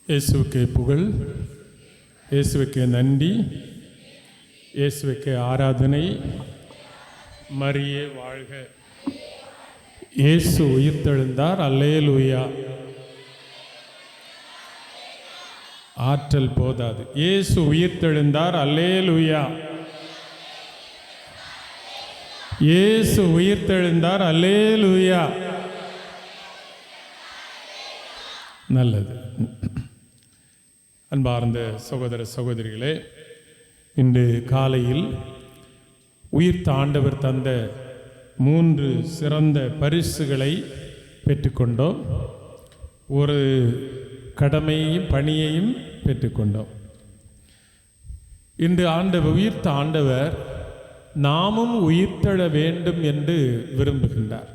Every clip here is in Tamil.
இயேசுவுக்கு புகழ், இயேசுவுக்கு நன்றி, இயேசுவுக்கு ஆராதனை. மரியே வாழ்க. இயேசு உயிர்த்தெழுந்தார். அல்லேலூயா. ஆற்றல் போதாது. இயேசு உயிர்த்தெழுந்தார். அல்லேலூயா. இயேசு உயிர்த்தெழுந்தார். அல்லேலூயா. நல்லது. அன்பார்ந்த சகோதர சகோதரிகளே, இன்று காலையில் உயிர்த்த ஆண்டவர் தந்த 3 சிறந்த பரிசுகளை பெற்றுக்கொண்டோம். ஒரு கடமையையும் பணியையும் பெற்றுக்கொண்டோம். இன்று உயிர்த்த ஆண்டவர் நாமும் உயிர்த்தெழ வேண்டும் என்று விரும்புகின்றார்.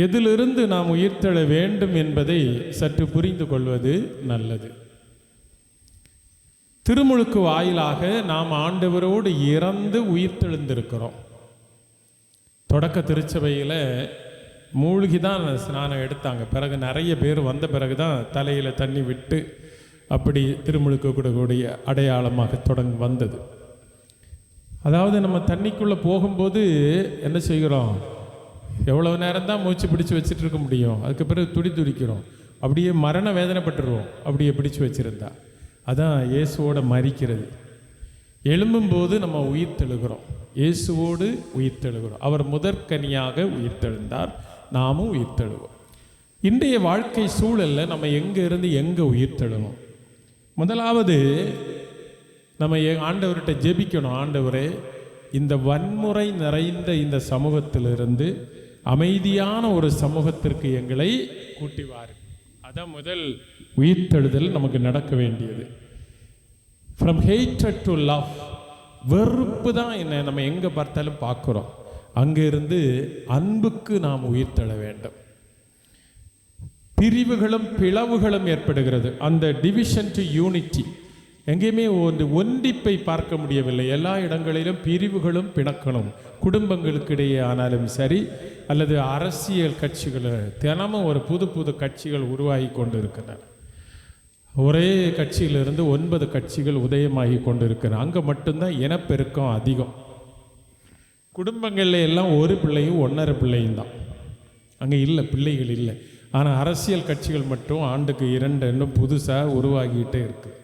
எதிலிருந்து நாம் உயிர்த்தெழ வேண்டும் என்பதை சற்று புரிந்து கொள்வது நல்லது. திருமுழுக்கு வாயிலாக நாம் ஆண்டவரோடு இறந்து உயிர்த்தெழுந்திருக்கிறோம். தொடக்க திருச்சபையில் மூழ்கி தான் ஸ்நானம் எடுத்தாங்க. பிறகு நிறைய பேர் வந்த பிறகு தான் தலையில் தண்ணி விட்டு அப்படி திருமுழுக்கு கூடக்கூடிய அடையாளமாக வந்தது. அதாவது நம்ம தண்ணிக்குள்ளே போகும்போது என்ன செய்கிறோம்? எவ்வளோ நேரம் தான் மூச்சு பிடிச்சி வச்சுட்டு இருக்க முடியும்? அதுக்கு பிறகு துடிக்கிறோம். அப்படியே மரண வேதனைப்பட்டுருவோம் அப்படியே பிடிச்சி வச்சுருந்தா. அதான் இயேசுவோட மரிக்கிறது. எழும்பும்போது நம்ம உயிர்த்தெழுகிறோம். இயேசுவோடு உயிர்த்தெழுகிறோம். அவர் முதற்கனியாக உயிர்த்தெழுந்தார், நாமும் உயிர்த்தெழுவோம். இன்றைய வாழ்க்கை சூழலில் நம்ம எங்கே இருந்து எங்கே உயிர்த்தெழுவோம்? முதலாவது நம்ம ஆண்டவர்கிட்ட ஜெபிக்கணும். ஆண்டவரே, இந்த வன்முறை நிறைந்த இந்த சமூகத்திலிருந்து அமைதியான ஒரு சமூகத்திற்கு எங்களை கூட்டி வாரு. அதான் முதல் உயிர்த்தெழுதல் நமக்கு நடக்க வேண்டியது. From hatred to love. வெறுப்பு தான் என்ன நம்ம எங்கே பார்த்தாலும் பார்க்குறோம். அங்கிருந்து அன்புக்கு நாம் உயிர்த்தெழ வேண்டும். பிரிவுகளும் பிளவுகளும் ஏற்படுகிறது. அந்த டிவிஷன் டு யூனிட்டி. எங்கேயுமே ஒன்றிப்பை பார்க்க முடியவில்லை. எல்லா இடங்களிலும் பிரிவுகளும் பிணக்கணும். குடும்பங்களுக்கு இடையே ஆனாலும் சரி, அல்லது அரசியல் கட்சிகள் தினமும் ஒரு புது கட்சிகள் உருவாகி கொண்டு இருக்கின்றன. ஒரே கட்சியிலிருந்து 9 கட்சிகள் உதயமாகி கொண்டு இருக்கிறார். அங்கே மட்டும்தான் இனப்பெருக்கம் அதிகம். குடும்பங்களில் எல்லாம் ஒரு பிள்ளையும் 1.5 பிள்ளையும் தான். அங்கே இல்லை, பிள்ளைகள் இல்லை. ஆனால் அரசியல் கட்சிகள் மட்டும் ஆண்டுக்கு 2 இன்னும் புதுசாக உருவாகிட்டே இருக்குது.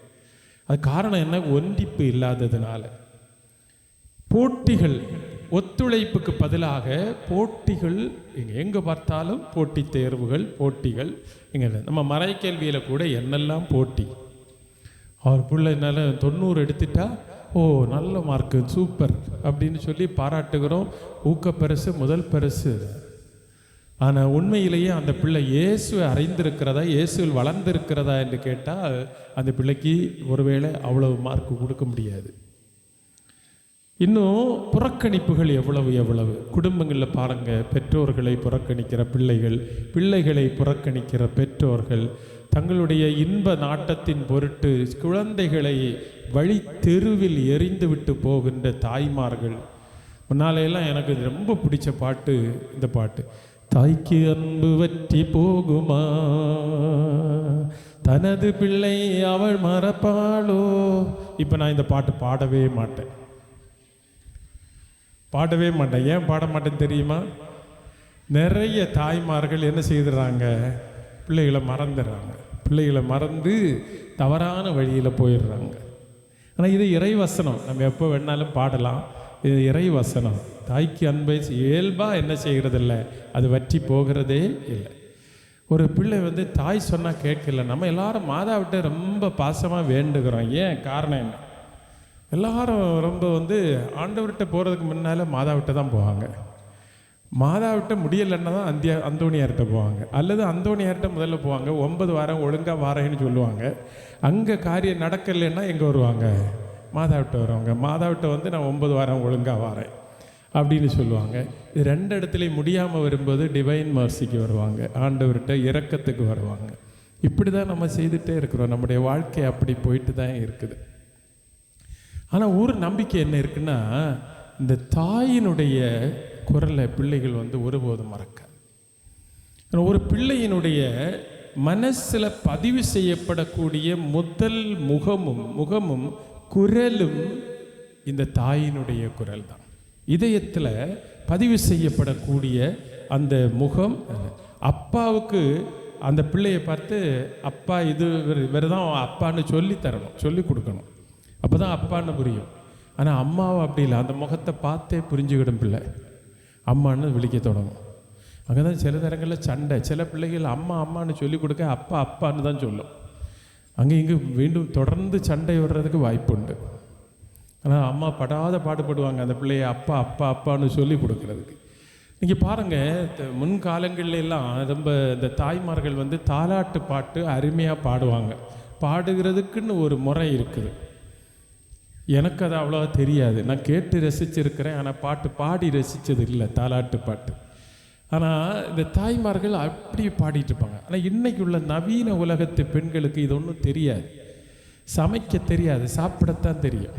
அது காரணம் என்ன? ஒன்றிப்பு இல்லாததுனால. போட்டிகள், ஒத்துழைப்புக்கு பதிலாக போட்டிகள். எங்கே பார்த்தாலும் போட்டி தேர்வுகள், போட்டிகள். இங்கே நம்ம மறைக்கல்வியில் கூட என்னெல்லாம் போட்டி. அவர் பிள்ளை என்னால் 90 எடுத்துட்டா, ஓ நல்ல மார்க்கு, சூப்பர் அப்படின்னு சொல்லி பாராட்டுகிறோம். ஊக்கப்பரிசு, முதல் பரிசு. ஆனால் உண்மையிலேயே அந்த பிள்ளை இயேசுவை அறிந்திருக்கிறதா, இயேசுவில் வளர்ந்திருக்கிறதா என்று கேட்டால் அந்த பிள்ளைக்கு ஒருவேளை அவ்வளவு மார்க் கொடுக்க முடியாது. இன்னும் புறக்கணிப்புகள் எவ்வளவு. குடும்பங்களில் பாருங்கள், பெற்றோர்களை புறக்கணிக்கிற பிள்ளைகள், பிள்ளைகளை புறக்கணிக்கிற பெற்றோர்கள், தங்களுடைய இன்ப நாட்டத்தின் பொருட்டு குழந்தைகளை வழி தெருவில் எரிந்து விட்டு போகின்ற தாய்மார்கள். முன்னாலேயெல்லாம் எனக்கு ரொம்ப பிடிச்ச பாட்டு இந்த பாட்டு. தாய்க்கு அன்பு வற்றி போகுமா, தனது பிள்ளை அவள் மறப்பாளோ. இப்போ நான் இந்த பாட்டு பாடவே மாட்டேன். ஏன் பாட மாட்டேன்னு தெரியுமா? நிறைய தாய்மார்கள் என்ன செய்துறாங்க? பிள்ளைகளை மறந்து தவறான வழியில் போயிடுறாங்க. ஆனால் இது இறைவசனம், நம்ம எப்போ வேணாலும் பாடலாம். இது இறைவசனம். தாய்க்கு அன்பை இயல்பாக என்ன செய்கிறதில்ல, அது வற்றி போகிறதே இல்லை. ஒரு பிள்ளை தாய் சொன்னால் கேட்கல. நம்ம எல்லாரும் மாதாவிட்ட ரொம்ப பாசமாக வேண்டுகிறோம். ஏன் காரணம் என்ன? எல்லாரும் ரொம்ப ஆண்டவர்கிட்ட போகிறதுக்கு முன்னால் மாதாவிட்ட தான் போவாங்க. மாதாவிட்ட முடியலைன்னா தான் அந்தோணியார்கிட்ட போவாங்க. அல்லது அந்தோணியார்கிட்ட முதல்ல போவாங்க. 9 வாரம் ஒழுங்காக வாரேன்னு சொல்லுவாங்க. அங்கே காரியம் நடக்கலைன்னா எங்கே வருவாங்க? மாதாவிட்ட வருவாங்க. மாதாவிட்ட நான் 9 வாரம் ஒழுங்காக வாரேன் அப்படின்னு சொல்லுவாங்க. இது 2 இடத்துலையும் முடியாமல் வரும்போது டிவைன் மர்சிக்கு வருவாங்க, ஆண்டவர்கிட்ட இரக்கத்துக்கு வருவாங்க. இப்படி தான் நம்ம செய்துகிட்டே இருக்கிறோம். நம்முடைய வாழ்க்கை அப்படி போயிட்டு தான் இருக்குது. ஆனால் ஒரு நம்பிக்கை என்ன இருக்குன்னா, இந்த தாயினுடைய குரலை பிள்ளைகள் ஒருபோதும் மறக்க. ஒரு பிள்ளையினுடைய மனசில் பதிவு செய்யப்படக்கூடிய முதல் முகமும் குரலும் இந்த தாயினுடைய குரல் தான். இதயத்தில் பதிவு செய்யப்படக்கூடிய அந்த முகம். அப்பாவுக்கு அந்த பிள்ளையை பார்த்து அப்பா இவர் தான் அப்பான்னு சொல்லி தரணும், சொல்லி கொடுக்கணும். அப்போ தான் அப்பான்னு புரியும். ஆனால் அம்மாவை அப்படி இல்லை, அந்த முகத்தை பார்த்தே புரிஞ்சுக்கிடும் பிள்ளை அம்மான்னு விழிக்க தொடங்கும். அங்கே தான் சில நேரங்களில் சண்டை. சில பிள்ளைகள் அம்மான்னு சொல்லி கொடுக்க அப்பான்னு தான் சொல்லும். அங்கே இங்கே மீண்டும் தொடர்ந்து சண்டை வர்றதுக்கு வாய்ப்பு உண்டு. ஆனால் அம்மா படாத பாடுபடுவாங்க அந்த பிள்ளையை அப்பான்னு சொல்லி கொடுக்கறதுக்கு. நீங்கள் பாருங்கள், முன்காலங்கள்லாம் ரொம்ப இந்த தாய்மார்கள் தாலாட்டு பாட்டு அருமையாக பாடுவாங்க. பாடுகிறதுக்குன்னு ஒரு முறை இருக்குது. எனக்கு அது அவ்வளோவா தெரியாது, நான் கேட்டு ரசிச்சிருக்கிறேன். ஆனால் பாட்டு பாடி ரசித்தது இல்லை, தாலாட்டு பாட்டு. ஆனால் இந்த தாய்மார்கள் அப்படி பாடிட்டு இருப்பாங்க. ஆனால் இன்றைக்கு உள்ள நவீன உலகத்து பெண்களுக்கு இது ஒன்றும் தெரியாது. சமைக்க தெரியாது, சாப்பிடத்தான் தெரியும்.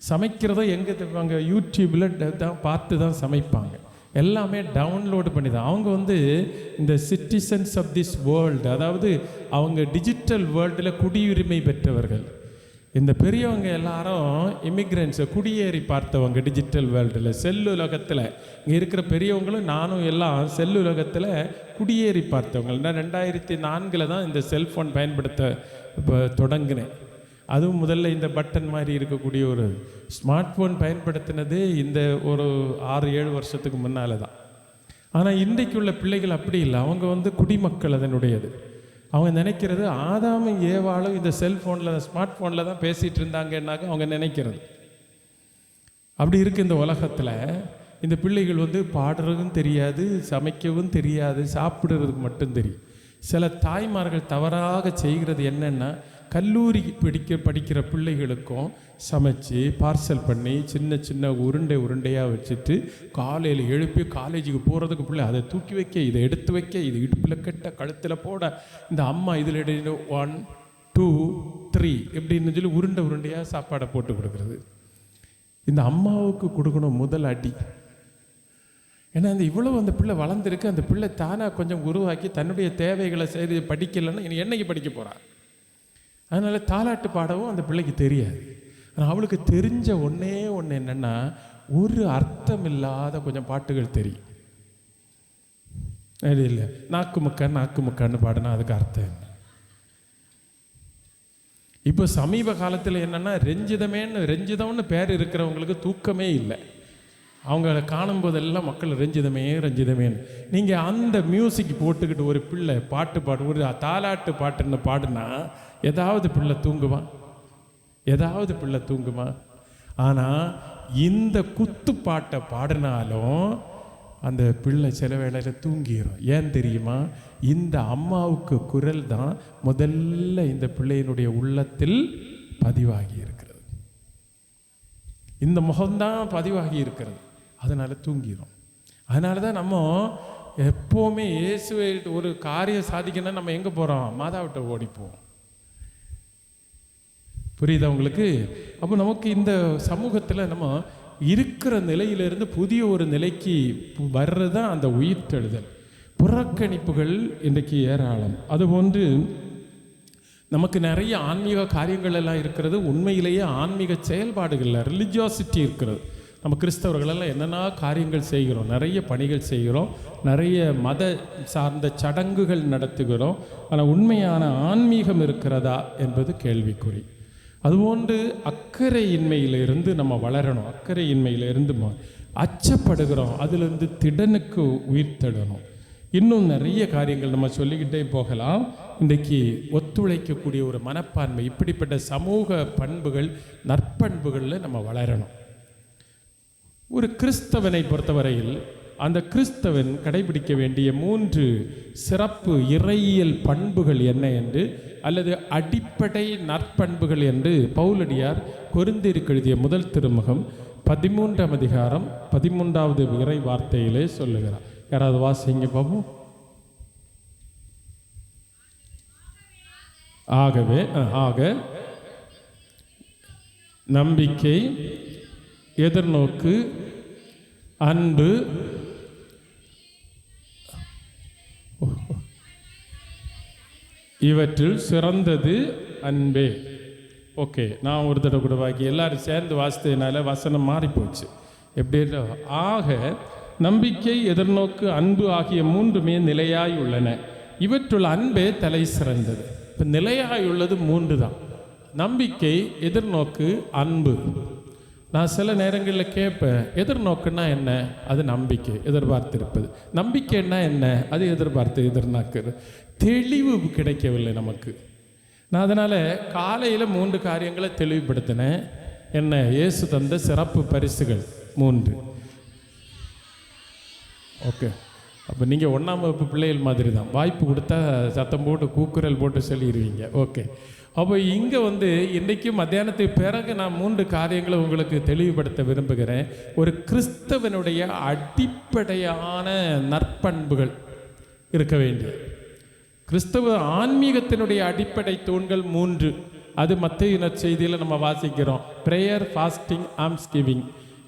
சமைக்கிறதும் எங்கே தெரிவாங்க, யூடியூப்பில் தான் பார்த்து தான் சமைப்பாங்க. எல்லாமே டவுன்லோடு பண்ணி தான். அவங்க இந்த சிட்டிசன்ஸ் ஆஃப் திஸ் வேர்ல்டு, அதாவது அவங்க டிஜிட்டல் வேர்ல்டில் குடியுரிமை பெற்றவர்கள். இந்த பெரியவங்க எல்லாரும் இமிக்ரெண்ட்ஸை குடியேறி பார்த்தவங்க டிஜிட்டல் வேர்ல்டில். செல்லுலகத்தில் இங்கே இருக்கிற பெரியவங்களும் நானும் எல்லாம் செல்லுலகத்தில் குடியேறி பார்த்தவங்க. நான் 2004 தான் இந்த செல்ஃபோன் பயன்படுத்த இப்போ தொடங்கினேன். அதுவும் முதல்ல இந்த பட்டன் மாதிரி இருக்கக்கூடிய ஒரு ஸ்மார்ட் ஃபோன் பயன்படுத்தினது இந்த ஒரு 6-7 வருஷத்துக்கு முன்னால் தான். ஆனால் இன்றைக்கு உள்ள பிள்ளைகள் அப்படி இல்லை. அவங்க குடிமக்கள் அதனுடையது. அவங்க நினைக்கிறது ஆதாமும் ஏவாளும் இந்த செல்ஃபோனில் ஸ்மார்ட் ஃபோனில் தான் பேசிகிட்டு இருந்தாங்கன்னாக்க அவங்க நினைக்கிறது. அப்படி இருக்குது இந்த உலகத்தில். இந்த பிள்ளைகள் பாடுறதும் தெரியாது, சமைக்கவும் தெரியாது, சாப்பிடுறதுக்கு மட்டும் தெரியும். சில தாய்மார்கள் தவறாக செய்கிறது என்னென்னா, கல்லூரி படிக்கிற பிள்ளைகளுக்கும் சமைச்சு பார்சல் பண்ணி சின்ன உருண்டையாக வச்சுட்டு காலையில் எழுப்பி காலேஜுக்கு போகிறதுக்கு பிள்ளை அதை தூக்கி வைக்க, இதை எடுத்து வைக்க, இது இடுப்பில் கட்ட, கழுத்தில் போட, இந்த அம்மா இதில் 1 2 3 எப்படின்னு சொல்லி உருண்டையாக சாப்பாடை போட்டு கொடுக்குறது. இந்த அம்மாவுக்கு கொடுக்கணும் முதல் அடி. ஏன்னா அந்த பிள்ளை வளர்ந்துருக்கு. அந்த பிள்ளை தானாக கொஞ்சம் உருவாக்கி தன்னுடைய தேவைகளை செய்து படிக்கலைன்னா இனி என்னைக்கு படிக்க போகிறான். அதனால் தாலாட்டு பாடவும் அந்த பிள்ளைக்கு தெரியாது. ஆனால் அவளுக்கு தெரிஞ்ச ஒன்று என்னென்னா, ஒரு அர்த்தம் இல்லாத கொஞ்சம் பாட்டுகள் தெரியும். இல்லை நாக்கு முக்கான்னு பாடினா அதுக்கு அர்த்தம் என்ன? இப்போ சமீப காலத்தில் என்னென்னா, ரஞ்சிதம்னு பேர் இருக்கிறவங்களுக்கு தூக்கமே இல்லை. அவங்கள காணும்போதெல்லாம் மக்கள் ரஞ்சிதமேன்னு. நீங்கள் அந்த மியூசிக் போட்டுக்கிட்டு ஒரு பிள்ளை பாட்டு ஒரு தாலாட்டு பாட்டுன்னு பாடுனா ஏதாவது பிள்ளை தூங்குமா? ஆனால் இந்த குத்துப்பாட்டை பாடினாலும் அந்த பிள்ளை சில வேளையில் தூங்கிடும். ஏன் தெரியுமா? இந்த அம்மாவுக்கு குரல் தான் முதல்ல இந்த பிள்ளையினுடைய உள்ளத்தில் பதிவாகி இருக்கிறது. இந்த முகம்தான் பதிவாகி இருக்கிறது. அதனால் தூங்கிடும். அதனால தான் நம்ம எப்போவுமே இயேசுவை ஒரு காரியம் சாதிக்கணும்னா நம்ம எங்கே போகிறோம்? மாதாவிட்ட ஓடிப்போம். புரியுதா உங்களுக்கு? அப்போ நமக்கு இந்த சமூகத்தில் நம்ம இருக்கிற நிலையிலிருந்து புதிய ஒரு நிலைக்கு வர்றது தான் அந்த உயிர்த்தெழுதல். புறக்கணிப்புகள் இன்றைக்கு ஏராளம். அதுபோன்று நமக்கு நிறைய ஆன்மீக காரியங்கள் எல்லாம் இருக்கிறது. உண்மையிலேயே ஆன்மீக செயல்பாடுகளில் ரிலிஜியாசிட்டி இருக்கிறது. நம்ம கிறிஸ்தவர்களெல்லாம் என்னென்ன காரியங்கள் செய்கிறோம், நிறைய பணிகள் செய்கிறோம், நிறைய மத சார்ந்த சடங்குகள் நடத்துகிறோம். ஆனால் உண்மையான ஆன்மீகம் இருக்கிறதா என்பது கேள்விக்குறி. அதுபோன்று அக்கறையின்மையிலிருந்து நம்ம வளரணும். அக்கறையின்மையிலிருந்து அச்சப்படுகிறோம், அதிலிருந்து திடனுக்கு உயிர்த்தெழணும். இன்னும் நிறைய காரியங்கள் நம்ம சொல்லிக்கிட்டே போகலாம். இன்றைக்கு ஒத்துழைக்கக்கூடிய ஒரு மனப்பான்மை, இப்படிப்பட்ட சமூக பண்புகள், நற்பண்புகளில் நம்ம வளரணும். ஒரு கிறிஸ்தவனை பொறுத்தவரையில் அந்த கிறிஸ்தவன் கடைபிடிக்க வேண்டிய 3 சிறப்பு இறையியல் பண்புகள் என்ன என்று, அல்லது அடிப்படை நற்பண்புகள் என்று பவுலடியார் கொரிந்தியருக்கு எழுதிய முதல் திருமுகம் 13ஆம் அதிகாரம் 13வது இறை வார்த்தையிலே சொல்லுகிறார். யாராவது வாசிங்க பாப்போம். ஆக நம்பிக்கை, எதிர்நோக்கு, அன்பு, இவற்றில் சிறந்தது அன்பே. ஓகே, நான் ஒரு தடவை கூட வாக்கி எல்லாரும் சேர்ந்து வாசித்ததுனால வசனம் மாறி போச்சு. எப்படி? ஆக நம்பிக்கை, எதிர்நோக்கு, அன்பு ஆகிய மூன்றுமே நிலையாய் உள்ளன. இவற்றுள் அன்பே தலை சிறந்தது. இப்போ நிலையாய் உள்ளது மூன்று தான்: நம்பிக்கை, எதிர்நோக்கு, அன்பு. நான் சில நேரங்களில் கேட்பேன், எதிர்நோக்குன்னா என்ன? அது நம்பிக்கை, எதிர்பார்த்திருப்பது. நம்பிக்கைன்னா என்ன? அது எதிர்பார்த்து எதிர்நோக்குறது. தெளிவு கிடைக்கவில்லை நமக்கு. நான் அதனால் காலையில் 3 காரியங்களை தெளிவுபடுத்தினேன். என்ன? இயேசு தந்த சிறப்பு பரிசுகள் 3. ஓகே, அப்போ நீங்கள் 1ஆம் வகுப்பு பிள்ளைகள் மாதிரி தான். வாய்ப்பு கொடுத்தா சத்தம் போட்டு கூக்குரல் போட்டு சொல்லிடுவீங்க. ஓகே, அப்போ இங்கே இன்றைக்கு மத்தியானத்துக்கு பிறகு நான் 3 காரியங்களை உங்களுக்கு தெளிவுபடுத்த விரும்புகிறேன். ஒரு கிறிஸ்தவனுடைய அடிப்படையான நற்பண்புகள் இருக்க வேண்டிய, கிறிஸ்தவ ஆன்மீகத்தினுடைய அடிப்படை தூண்கள் 3. அது மத்தேயு நற்செய்தியில் நம்ம வாசிக்கிறோம். Prayer, fasting, alms giving.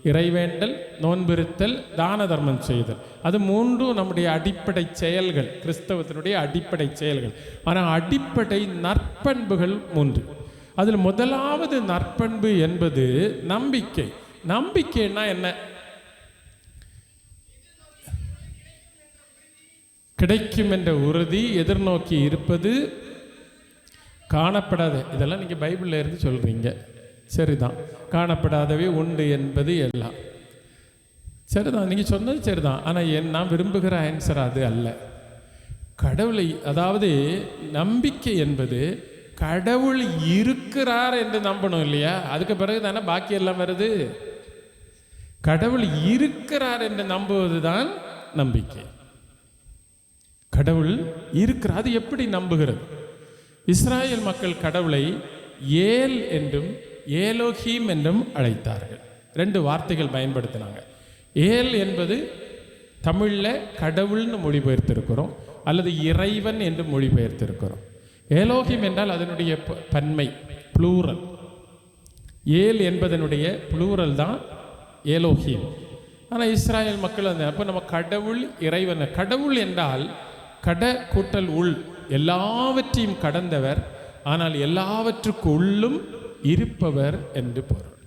இறைவேண்டல், நோன்பிருத்தல், தான தர்மம் செய்தல். அது 3 நம்முடைய அடிப்படை செயல்கள், கிறிஸ்தவத்தினுடைய அடிப்படை செயல்கள். ஆனால் அடிப்படை நற்பண்புகள் 3. அதில் முதலாவது நற்பண்பு என்பது நம்பிக்கை. நம்பிக்கைன்னா என்ன? கிடைக்கும் என்ற உறுதி, எதிர்நோக்கி இருப்பது, காணப்படாத. இதெல்லாம் நீங்கள் பைபிளில் இருந்து சொல்கிறீங்க, சரிதான். காணப்படாதவே உண்டு என்பது எல்லாம் சரிதான், நீங்கள் சொன்னது சரிதான். ஆனால் நான் விரும்புகிற ஆன்சர் அது அல்ல. கடவுளை, அதாவது நம்பிக்கை என்பது கடவுள் இருக்கிறார் என்று நம்பணும் இல்லையா? அதுக்கு பிறகு தானே பாக்கி எல்லாம் வருது. கடவுள் இருக்கிறார் என்று நம்புவது தான் நம்பிக்கை. கடவுள் இருக்கிறார். அது எப்படி நம்புகிறது? இஸ்ராயேல் மக்கள் கடவுளை ஏல் என்றும் ஏலோஹீம் என்றும் அழைத்தார்கள். 2 வார்த்தைகள் பயன்படுத்தினாங்க. ஏல் என்பது தமிழில் கடவுள்னு மொழிபெயர்த்திருக்கிறோம், அல்லது இறைவன் என்று மொழிபெயர்த்திருக்கிறோம். ஏலோஹீம் என்றால் அதனுடைய பன்மை, ப்ளூரல். ஏல் என்பதனுடைய ப்ளூரல் தான் ஏலோஹீம். ஆனால் இஸ்ராயேல் மக்கள் அப்போ நம்ம கடவுள், இறைவன். கடவுள் என்றால் கட கூட்டல் உள், எல்லாவற்றையும் கடந்தவர், ஆனால் எல்லாவற்றுக்குள்ளும் இருப்பவர் என்று பொருள்.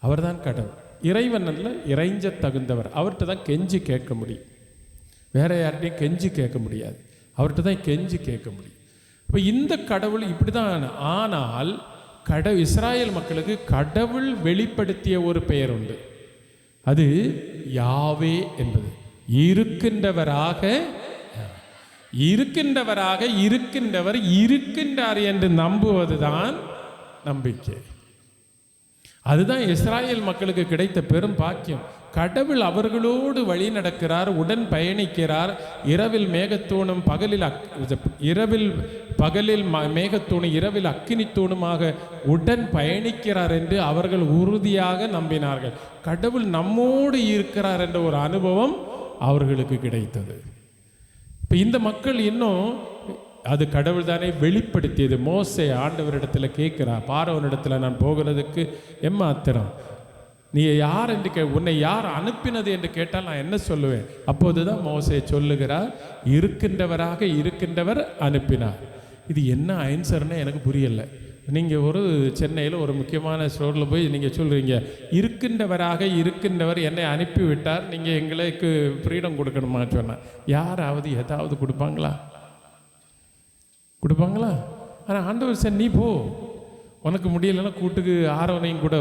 அவர்தான் கடவுள். இறைவன் அல்ல, இறைஞ்ச தகுந்தவர். அவர்கிட்ட தான் கெஞ்சி கேட்க முடியும், வேற யார்கிட்டையும் கெஞ்சி கேட்க முடியாது. அவர்கிட்ட தான் கெஞ்சி கேட்க முடியும். இப்போ இந்த கடவுள் இப்படி தான். ஆனால் இஸ்ராயேல் மக்களுக்கு கடவுள் வெளிப்படுத்திய ஒரு பெயர் உண்டு. அது யாவே என்பது. இருக்கின்றவராக இருக்கின்றவர் இருக்கின்றார் என்று நம்புவதுதான் நம்பிக்கை. அதுதான் இஸ்ராயேல் மக்களுக்கு கிடைத்த பெரும் பாக்கியம். கடவுள் அவர்களோடு வழி நடக்கிறார், உடன் பயணிக்கிறார். இரவில் மேகத்தூணும், பகலில் மேகத்தூணும், இரவில் அக்கினி தூணுமாக உடன் பயணிக்கிறார் என்று அவர்கள் உறுதியாக நம்பினார்கள். கடவுள் நம்மோடு இருக்கிறார் என்ற ஒரு அனுபவம் அவர்களுக்கு கிடைத்தது. இப்போ இந்த மக்கள் இன்னும் அது கடவுள் தானே வெளிப்படுத்தியது. மோசே ஆண்டவரிடத்தில் கேட்கிறார், பார்வோனிடத்தில் நான் போகிறதுக்கு எம்மாத்திரம், நீ யார் என்று உன்னை யார் அனுப்பினது என்று கேட்டால் நான் என்ன சொல்லுவேன்? அப்போது தான் மோசே சொல்லுகிறார், இருக்கின்றவராக இருக்கின்றவர் அனுப்பினார். இது என்ன ஆன்சர்னு எனக்கு புரியலை. நீங்கள் ஒரு சென்னையில் ஒரு முக்கியமான ஸ்டோரில் போய் நீங்கள் சொல்கிறீங்க, இருக்கின்றவராக இருக்கின்றவர் என்னை அனுப்பிவிட்டார், நீங்கள் எங்களுக்கு ஃப்ரீடம் கொடுக்கணுமா சொன்னால் யாராவது ஏதாவது கொடுப்பாங்களா? ஆனால் ஆண்டவர் சார் நீ போ, உனக்கு முடியலைன்னா கூட்டுக்கு ஆரோனையும் கூட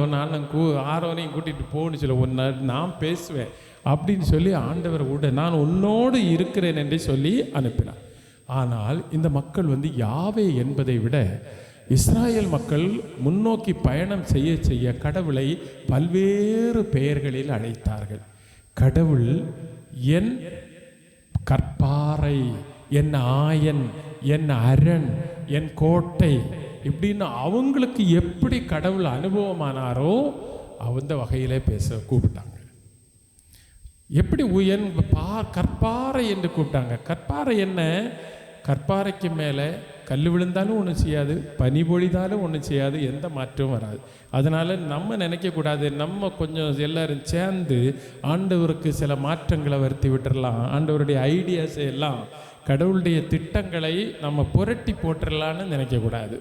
ஆரோனையும் கூட்டிகிட்டு போன்னு சொல்ல, ஒன்று நான் பேசுவேன் அப்படின்னு சொல்லி ஆண்டவர் விட நான் உன்னோடு இருக்கிறேன் என்று சொல்லி அனுப்பினார். ஆனால் இந்த மக்கள் யாவே என்பதை விட இஸ்ராயேல் மக்கள் முன்னோக்கி பயணம் செய்ய செய்ய கடவுளை பல்வேறு பெயர்களில் அழைத்தார்கள். கடவுள் என் கற்பாறை, என் ஆயன், என் அரண், என் கோட்டை, இப்படின்னு அவங்களுக்கு எப்படி கடவுள் அனுபவமானாரோ அந்த வகையிலே பேச கூப்பிட்டாங்க. எப்படி கற்பாறை என்று கூப்பிட்டாங்க. கற்பாறை என்ன? கற்பாறைக்கு மேலே கல் விழுந்தாலும் ஒன்றும் செய்யாது, பனி பொழிந்தாலும் ஒன்றும் செய்யாது, எந்த மாற்றமும் வராது. அதனால் நம்ம நினைக்கக்கூடாது நம்ம கொஞ்சம் எல்லோரும் சேர்ந்து ஆண்டவருக்கு சில மாற்றங்களை வருத்தி விட்டுடலாம், ஆண்டவருடைய ஐடியாஸை எல்லாம் கடவுளுடைய திட்டங்களை நம்ம புரட்டி போட்டுடலான்னு நினைக்கக்கூடாது.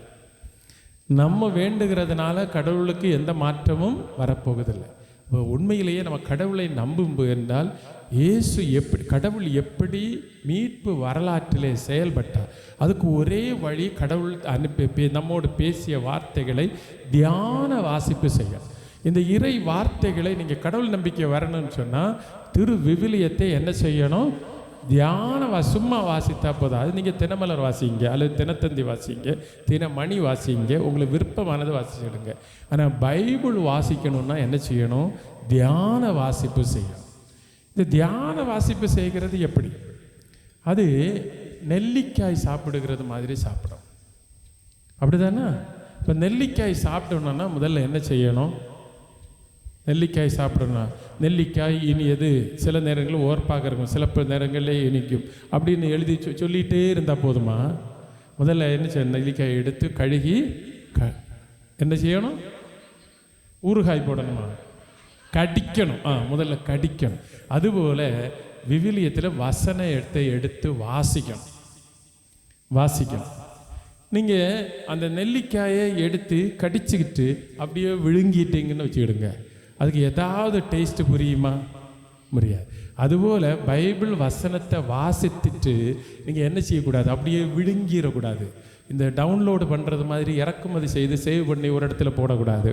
நம்ம வேண்டுகிறதுனால கடவுளுக்கு எந்த மாற்றமும் வரப்போவதில்லை. இப்போ உண்மையிலேயே நம்ம கடவுளை நம்பும் என்றால் கடவுள் எப்படி மீட்பு வரலாற்றிலே செயல்பட்டார், அதுக்கு ஒரே வழி கடவுள் நம்மோடு பேசிய வார்த்தைகளை தியான வாசிப்பு செய்ய. இந்த இறை வார்த்தைகளை நீங்கள் கடவுள் நம்பிக்கை வரணும்னு சொன்னால் விவிலியத்தை என்ன செய்யணும்? சும்மா வாசித்தா போதும். அது நீங்கள் தினமலர் வாசிங்க, அல்லது தினத்தந்தி வாசிங்க, தினமணி வாசிங்க, உங்களுக்கு விருப்பமானது வாசிச்சிடுங்க. ஆனால் பைபிள் வாசிக்கணும்னா என்ன செய்யணும்? தியான வாசிப்பு செய்யணும். இந்த தியான வாசிப்பு செய்கிறது எப்படி? அது நெல்லிக்காய் சாப்பிடுகிறது மாதிரி சாப்பிடும், அப்படிதானே? இப்போ நெல்லிக்காய் சாப்பிடணும்னா முதல்ல என்ன செய்யணும்? நெல்லிக்காய் சாப்பிடணும். நெல்லிக்காய் இனியது, சில நேரங்களில் ஓர்ப்பாக இருக்கும், சில நேரங்களிலே இனிக்கும் அப்படின்னு எழுதி சொல்லிகிட்டே இருந்தால் போதுமா? முதல்ல என்ன செய்யணும்? நெல்லிக்காய் எடுத்து கழுகி என்ன செய்யணும்? ஊறுகாய் போடணுமா? கடிக்கணும். முதல்ல கடிக்கணும். அதுபோல் விவிலியத்தில் வசனத்தை எடுத்து வாசிக்கணும். நீங்கள் அந்த நெல்லிக்காயை எடுத்து கடிச்சுக்கிட்டு அப்படியே விழுங்கிட்டீங்கன்னு வச்சுக்கிடுங்க, அதுக்கு ஏதாவது டேஸ்ட்டு புரியுமா? முடியாது. அதுபோல் பைபிள் வசனத்தை வாசித்துட்டு நீங்கள் என்ன செய்யக்கூடாது? அப்படியே விழுங்கிடக்கூடாது. இந்த டவுன்லோடு பண்ணுறது மாதிரி இறக்குமதி செய்து சேவ் பண்ணி ஒரு இடத்துல போடக்கூடாது.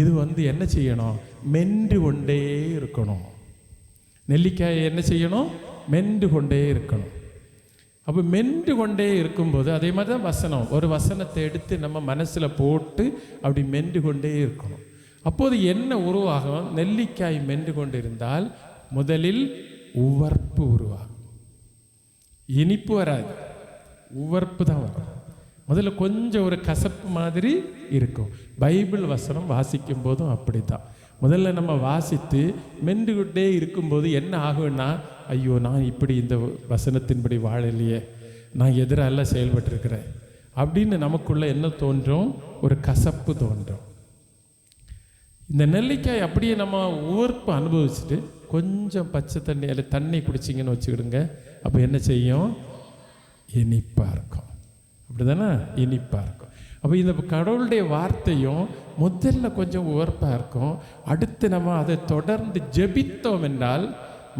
இது என்ன செய்யணும்? மென்று கொண்டே இருக்கணும். நெல்லிக்காயை என்ன செய்யணும்? மென்று கொண்டே இருக்கணும். அப்போ மென்று கொண்டே இருக்கும்போது அதே மாதிரி தான் வசனம், ஒரு வசனத்தை எடுத்து நம்ம மனசில் போட்டு அப்படி மென்று கொண்டே இருக்கணும். அப்போது என்ன உருவாகும்? நெல்லிக்காய் மென்று கொண்டு இருந்தால் முதலில் உவர்ப்பு உருவாகும். இனிப்பு வராது, உவர்ப்பு தான் வரும். முதல்ல கொஞ்சம் ஒரு கசப்பு மாதிரி இருக்கும். பைபிள் வசனம் வாசிக்கும் போதும் அப்படி தான். முதல்ல நம்ம வாசித்து மென்றுகிட்டே இருக்கும்போது என்ன ஆகும்னா, ஐயோ நான் இப்படி இந்த வசனத்தின்படி வாழலையே, நான் எதிரால செயல்பட்டிருக்கிறேன் அப்படின்னு நமக்குள்ள என்ன தோன்றும்? ஒரு கசப்பு தோன்றும். இந்த நெல்லிக்காய் அப்படியே நம்ம உவர்ப்பு அனுபவிச்சுட்டு கொஞ்சம் பச்சை தண்ணி அதில் தண்ணி குடிச்சிங்கன்னு வச்சுக்கிடுங்க, அப்போ என்ன செய்யும்? இனிப்பாக இருக்கும், அப்படி தானே? இனிப்பாக இருக்கும். அப்போ இந்த கடவுளுடைய வார்த்தையும் முதல்ல கொஞ்சம் உவர்ப்பாக இருக்கும். அடுத்து நம்ம அதை தொடர்ந்து ஜெபித்தோம் என்றால்,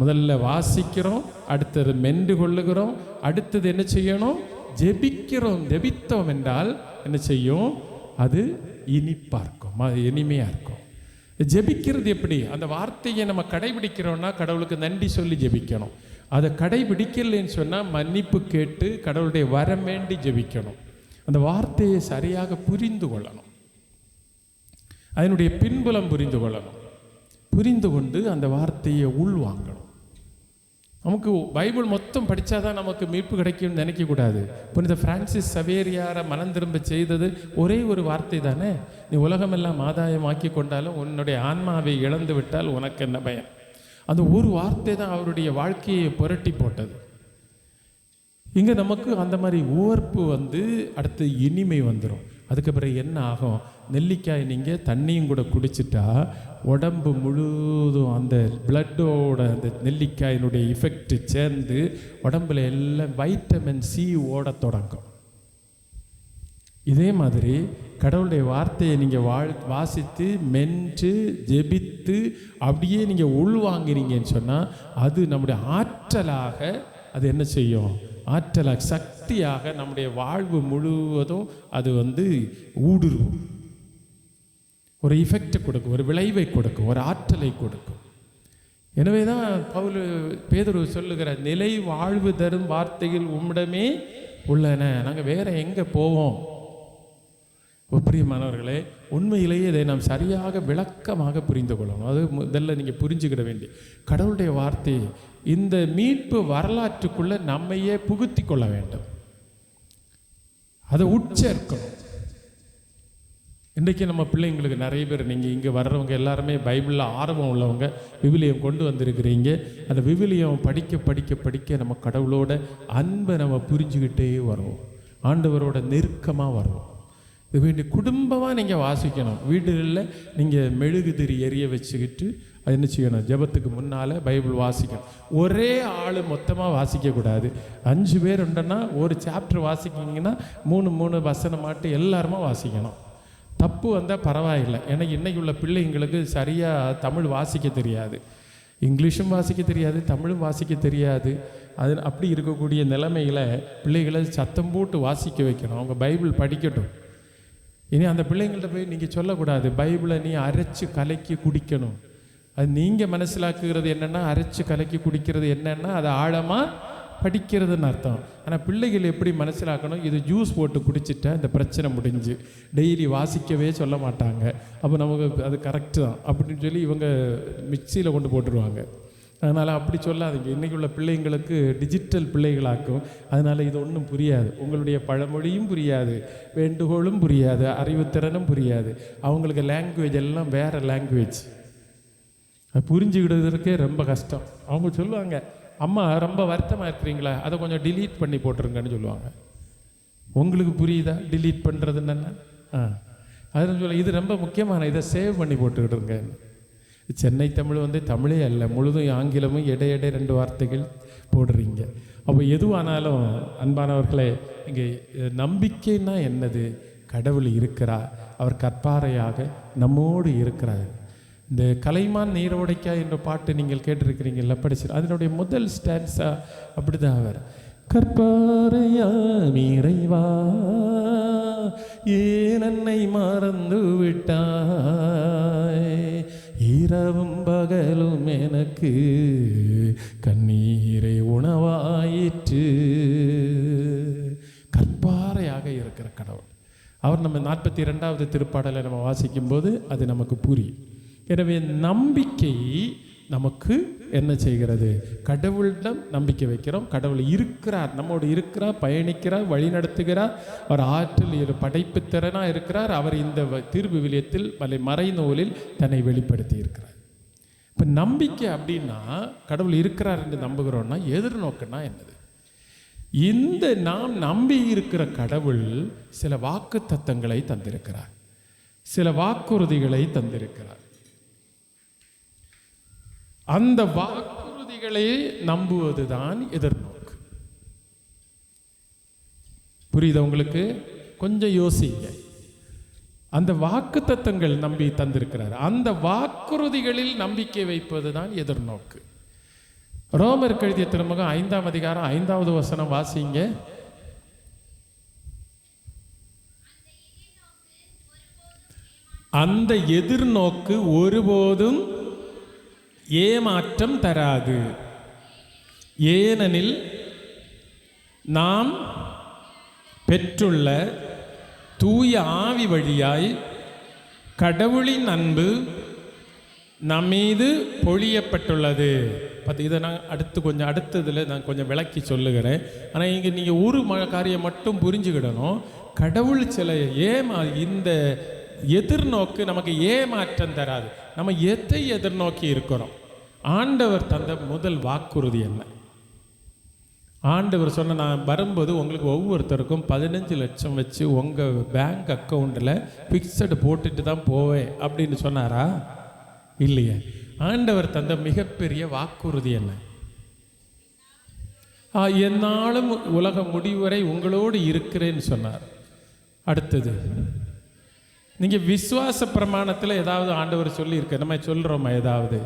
முதல்ல வாசிக்கிறோம், அடுத்தது மென்று கொள்ளுகிறோம், அடுத்தது என்ன செய்யணும்? ஜெபித்தோம் என்றால் என்ன செய்யும்? அது இனிப்பாக இருக்கும், அது இனிமையாக இருக்கும். ஜெபிக்கிறது எப்படி? அந்த வார்த்தையை நம்ம கடைபிடிக்கிறோன்னா கடவுளுக்கு நன்றி சொல்லி ஜெபிக்கணும். அதை கடைபிடிக்கலைன்னு சொன்னால் மன்னிப்பு கேட்டு கடவுளுடைய வரம் வேண்டி ஜெபிக்கணும். அந்த வார்த்தையை சரியாக புரிந்து கொள்ளணும், அதனுடைய பின்புலம் புரிந்து கொள்ளணும், புரிந்து கொண்டு அந்த வார்த்தையை உள்வாங்கணும். நமக்கு பைபிள் மொத்தம் படித்தாதான் நமக்கு மீட்பு கிடைக்கும்னு நினைக்கக்கூடாது. புனித பிரான்சிஸ் சவேரியாரை மனம் திரும்ப செய்தது ஒரே ஒரு வார்த்தை தானே. நீ உலகமெல்லாம் ஆதாயமாக்கி கொண்டாலும் உன்னுடைய ஆன்மாவை இழந்து விட்டால் உனக்கு என்ன பயம்? அந்த ஒரு வார்த்தை தான் அவருடைய வாழ்க்கையை புரட்டி போட்டது. இங்கே நமக்கு அந்த மாதிரி உவர்ப்பு அடுத்து இனிமை வந்துடும். அதுக்கு பிறகு என்ன ஆகும்? நெல்லிக்காய் நீங்கள் தண்ணியும் கூட குடிச்சிட்டா உடம்பு முழுதும் அந்த பிளட்டோட அந்த நெல்லிக்காயினுடைய எஃபெக்ட் சேர்ந்து உடம்புல எல்லாம் வைட்டமின் சி ஓட தொடங்கும். இதே மாதிரி கடவுளுடைய வார்த்தையை நீங்கள் வாசித்து மென்று ஜெபித்து அப்படியே நீங்கள் உள்வாங்கிறீங்கன்னு சொன்னால் அது நம்முடைய ஆற்றலாக அது என்ன செய்யும்? ஆற்றலாக சக்தியாக நம்முடைய வாழ்வு முழுவதும் அது ஊடுருவும், ஒரு எஃபெக்ட் கொடுக்கும், ஒரு விளைவை கொடுக்கும், ஒரு ஆற்றலை கொடுக்கும். எனவே தான் பேதுரு சொல்லுகிற நிலை வாழ்வு தரும் வார்த்தைகள் உம்மிடமே உள்ளன, நாங்கள் வேற எங்கே போவோம்? பிரியமானவர்களே, உண்மையிலேயே இதை நாம் சரியாக விளக்கமாக புரிந்து கொள்ளணும். அது முதல்ல நீங்கள் புரிஞ்சுக்கிட வேண்டிய கடவுளுடைய வார்த்தையை இந்த மீட்பு வரலாற்றுக்குள்ளே நம்மையே புகுத்தி கொள்ள வேண்டும், அதை உட்சேர்க்கணும். இன்றைக்கி நம்ம பிள்ளைங்களுக்கு நிறைய பேர், நீங்கள் இங்கே வர்றவங்க எல்லாருமே பைபிளில் ஆர்வம் உள்ளவங்க, விவிலியம் கொண்டு வந்திருக்கிறீங்க. அந்த விவிலியம் படிக்க படிக்க படிக்க நம்ம கடவுளோட அன்பை நம்ம புரிஞ்சுக்கிட்டே வருவோம், ஆண்டவரோட நெருக்கமாக வருவோம். இது வேண்டிய குடும்பமாக நீங்கள் வாசிக்கணும். வீடுகளில் நீங்கள் மெழுகுதிரி எரிய வச்சுக்கிட்டு என்ன செய்யணும்? ஜெபத்துக்கு முன்னால் பைபிள் வாசிக்கணும். ஒரே ஆள் மொத்தமாக வாசிக்கக்கூடாது. 5 பேர் உண்டுன்னா ஒரு சாப்டர் வாசிக்கிங்கன்னா 3 வசனம் மாட்டு எல்லாருமா வாசிக்கணும். தப்பு வந்தால் பரவாயில்லை. ஏன்னா இன்றைக்கி உள்ள பிள்ளைங்களுக்கு சரியாக தமிழ் வாசிக்க தெரியாது, இங்கிலீஷும் வாசிக்க தெரியாது, தமிழும் வாசிக்க தெரியாது. அது அப்படி இருக்கக்கூடிய நிலைமையில் பிள்ளைகளை சத்தம் போட்டு வாசிக்க வைக்கணும். அவங்க பைபிள் படிக்கட்டும். இனி அந்த பிள்ளைங்கள்ட்ட போய் நீங்கள் சொல்லக்கூடாது பைபிளை நீ அரைச்சி கலக்கி குடிக்கணும். அது நீங்கள் மனசிலாக்குகிறது என்னென்னா, அரைச்சி கலக்கி குடிக்கிறது என்னென்னா அது ஆழமாக படிக்கிறதுன்னு அர்த்தம். ஆனால் பிள்ளைகள் எப்படி மனசிலாக்கணும்? இது ஜூஸ் போட்டு குடிச்சிட்டா இந்த பிரச்சனை முடிஞ்சு, டெய்லி வாசிக்கவே சொல்ல மாட்டாங்க. அப்போ நமக்கு அது கரெக்டு தான் அப்படின்னு சொல்லி இவங்க மிக்சியில் கொண்டு போட்டுருவாங்க. அதனால் அப்படி சொல்லாதீங்க. இன்றைக்கி உள்ள பிள்ளைங்களுக்கு டிஜிட்டல் பிள்ளைகளாக்கும். அதனால் இது ஒன்றும் புரியாது. உங்களுடைய பழமொழியும் புரியாது, வேண்டுகோளும் புரியாது, அறிவுத்திறனும் புரியாது. அவங்களுக்கு லாங்குவேஜ் எல்லாம் வேறு லாங்குவேஜ். அது புரிஞ்சுக்கிடுறதுக்கே ரொம்ப கஷ்டம். அவங்க சொல்லுவாங்க, அம்மா ரொம்ப வருத்தமாக இருக்கிறீங்களா, அதை கொஞ்சம் டிலீட் பண்ணி போட்டுருங்கன்னு சொல்லுவாங்க. உங்களுக்கு புரியுதா டிலீட் பண்ணுறதுன்னு என்ன? அதுன்னு சொல்ல, இது ரொம்ப முக்கியமான, இதை சேவ் பண்ணி போட்டுக்கிட்டுருங்க. சென்னை தமிழ் தமிழே அல்ல, முழுதும் ஆங்கிலமும் இடையிடை 2 வார்த்தைகள் போடுறீங்க. அப்போ எதுவானாலும் அன்பானவர்களே, இங்கே நம்பிக்கைன்னா என்னது? கடவுள் இருக்கிறார், அவர் கற்பாறையாக நம்மோடு இருக்கிறார். இந்த கலைமான் நீரோடைக்கா என்ற பாட்டு நீங்கள் கேட்டிருக்கிறீங்கல்ல, படிச்சு அதனுடைய முதல் ஸ்டான்ஸா அப்படி தான் அவர், கற்பாறையா மீறைவா ஏன் என்னை மறந்து விட்டாய், இரவும் பகலும் எனக்கு கண்ணீரை உணவாயிற்று. கற்பாறையாக இருக்கிற கடவுள் அவர். நம்ம 42வது திருப்பாடலை நம்ம வாசிக்கும்போது அது நமக்கு புரியும். எனவே நம்பிக்கை நமக்கு என்ன செய்கிறது? கடவுளிடம் நம்பிக்கை வைக்கிறோம். கடவுள் இருக்கிறார், நம்மோடு இருக்கிறார், பயணிக்கிறார், வழி நடத்துகிறார். அவர் ஆற்றில் படைப்பு திறனாக இருக்கிறார். அவர் இந்த திருவிவிலியத்தில் மறைநூலில் தன்னை வெளிப்படுத்தி இருக்கிறார். இப்போ நம்பிக்கை அப்படின்னா, கடவுள் இருக்கிறார் என்று நம்புகிறோன்னா எதிர்நோக்குன்னா என்னது? இந்த நாம் நம்பி இருக்கிற கடவுள் சில வாக்கு தத்தங்களை தந்திருக்கிறார், சில வாக்குறுதிகளை தந்திருக்கிறார். அந்த வாக்குறுதிகளை நம்புவதுதான் எதிர்நோக்கு. புரியுதா உங்களுக்கு? கொஞ்சம் யோசிங்க. அந்த வாக்கு தத்தங்கள் நம்பி தந்திருக்கிறார், அந்த வாக்குறுதிகளில் நம்பிக்கை வைப்பது தான் எதிர்நோக்கு. ரோமர் எழுதிய திருமுகம் 5ஆம் அதிகாரம் 5வது வசனம் வாசிங்க. அந்த எதிர்நோக்கு ஒருபோதும் ஏமாற்றம் தராது. ஏனெனில் நாம் பெற்றுள்ள தூய ஆவி வழியாய் கடவுளின் அன்பு நம்மீது பொழியப்பட்டுள்ளது. இதை நான் அடுத்ததில் நான் கொஞ்சம் விளக்கி சொல்லுகிறேன். ஆனால் இங்கே நீங்கள் ஒரு காரியம் மட்டும் புரிஞ்சுக்கிடணும். கடவுள் சில இந்த எதிர்நோக்கு நமக்கு ஏமாற்றம் தராது. நம்ம எதை எதிர்நோக்கி இருக்கிறோம்? ஆண்டவர் தந்த முதல் வாக்குறுதி என்ன? ஆண்டவர் சொன்ன, நான் வரும்போது உங்களுக்கு ஒவ்வொருத்தருக்கும் 15 லட்சம் வச்சு உங்கள் பேங்க் அக்கௌண்ட்டில் ஃபிக்ஸடு போட்டுட்டு தான் போவேன் அப்படின்னு சொன்னாரா? இல்லையே. ஆண்டவர் தந்த மிகப்பெரிய வாக்குறுதி என்ன? என்னாலும் உலக முடிவரை உங்களோடு இருக்கிறேன்னு சொன்னார். அடுத்தது, நீங்கள் விசுவாச பிரமாணத்தில் ஏதாவது ஆண்டவர் சொல்லியிருக்க, நம்ம சொல்கிறோமா? ஏதாவது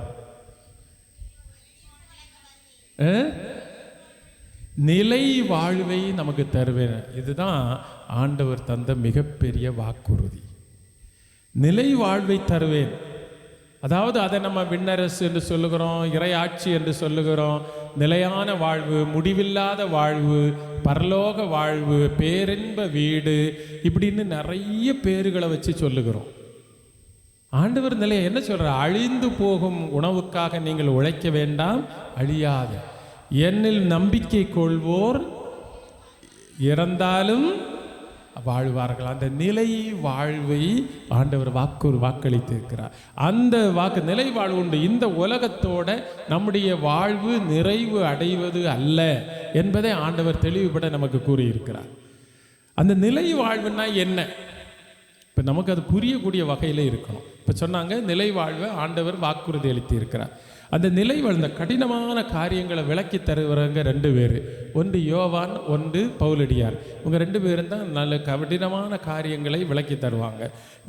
நிலை வாழ்வை நமக்கு தருவேன். இதுதான் ஆண்டவர் தந்த மிகப்பெரிய வாக்குறுதி. நிலை வாழ்வை தருவேன். அதாவது அதை நம்ம விண்ணரசு என்று சொல்லுகிறோம், இறையாட்சி என்று சொல்லுகிறோம், நிலையான வாழ்வு, முடிவில்லாத வாழ்வு, பரலோக வாழ்வு, பேரின்ப வீடு, இப்படின்னு நிறைய பேர்களை வச்சு சொல்லுகிறோம். ஆண்டவர் நிலையை என்ன சொல்கிறார்? அழிந்து போகும் உணவுக்காக நீங்கள் உழைக்க வேண்டாம், அழியாத என்னில் நம்பிக்கை கொள்வோர் இறந்தாலும் வாழ்வார்கள். அந்த நிலை வாழ்வை ஆண்டவர் வாக்களித்திருக்கிறார். அந்த நிலை வாழ்வு உண்டு. இந்த உலகத்தோட நம்முடைய வாழ்வு நிறைவு அடைவது அல்ல என்பதை ஆண்டவர் தெளிவுபட நமக்கு கூறியிருக்கிறார். அந்த நிலை வாழ்வுன்னா என்ன? இப்போ நமக்கு அது புரியக்கூடிய வகையில் இருக்கணும். இப்போ சொன்னாங்க நிலை வாழ்வை ஆண்டவர் வாக்குறுதி அளித்து இருக்கிறார். அந்த நிலை வாழ்ந்த கடினமான காரியங்களை விளக்கி தருகிறவங்க 2 பேர், ஒன்று யோவான், ஒன்று பவுலடியார். இவங்க 2 பேரும் தான் நல்ல கடினமான காரியங்களை விளக்கி தருவாங்க.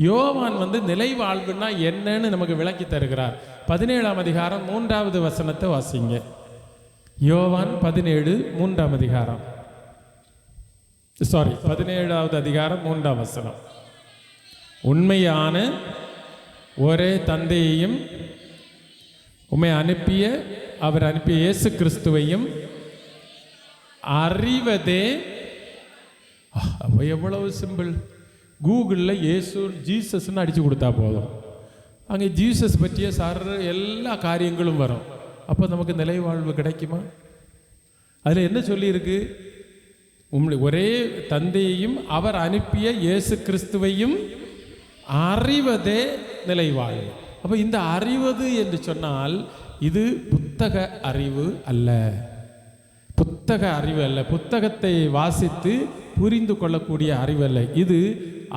யோவான் நிலை வாழ்வுன்னா என்னன்னு நமக்கு விளக்கி தருகிறார். 17ஆம் அதிகாரம் 3வது வசனத்தை வாசிங்க. யோவான் 17 3ஆம் அதிகாரம், 17வது அதிகாரம் 3ஆம் வசனம். உண்மையான ஒரே தந்தையையும் உம்மை அனுப்பிய அவர் அனுப்பிய இயேசு கிறிஸ்துவையும் அறிவதே. எவ்வளவு சிம்பிள். கூகுளில் ஜீசஸ்ன்னு அடித்து கொடுத்தா போதும், அங்கே ஜீசஸ் பற்றிய எல்லா காரியங்களும் வரும். அப்போ நமக்கு நிலை வாழ்வு கிடைக்குமா? அதில் என்ன சொல்லியிருக்கு? ஒரே தந்தையையும் அவர் அனுப்பிய இயேசு கிறிஸ்துவையும் அறிவதே நிலை வாழ்வு. அப்போ இந்த அறிவது என்று சொன்னால் இது புத்தக அறிவு அல்ல, புத்தக அறிவு அல்ல, புத்தகத்தை வாசித்து புரிந்து கொள்ளக்கூடிய அறிவு அல்ல. இது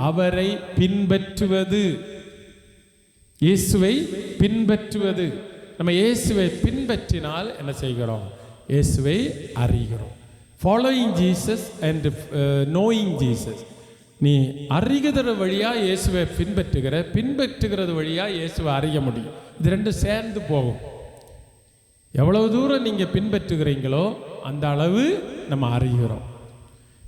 அவரை பின்பற்றுவது, இயேசுவை பின்பற்றுவது. நம்ம இயேசுவை பின்பற்றினால் என்ன செய்கிறோம்? இயேசுவை அறிகிறோம். Following Jesus and knowing Jesus. நீ அறிகிற வழியாக இயேசுவை பின்பற்றுகிறது வழியாக இயேசுவை அறிய முடியும். இது 2 சேர்ந்து போகும். எவ்வளவு தூரம் நீங்கள் பின்பற்றுகிறீங்களோ அந்த அளவு நம்ம அறிகிறோம்.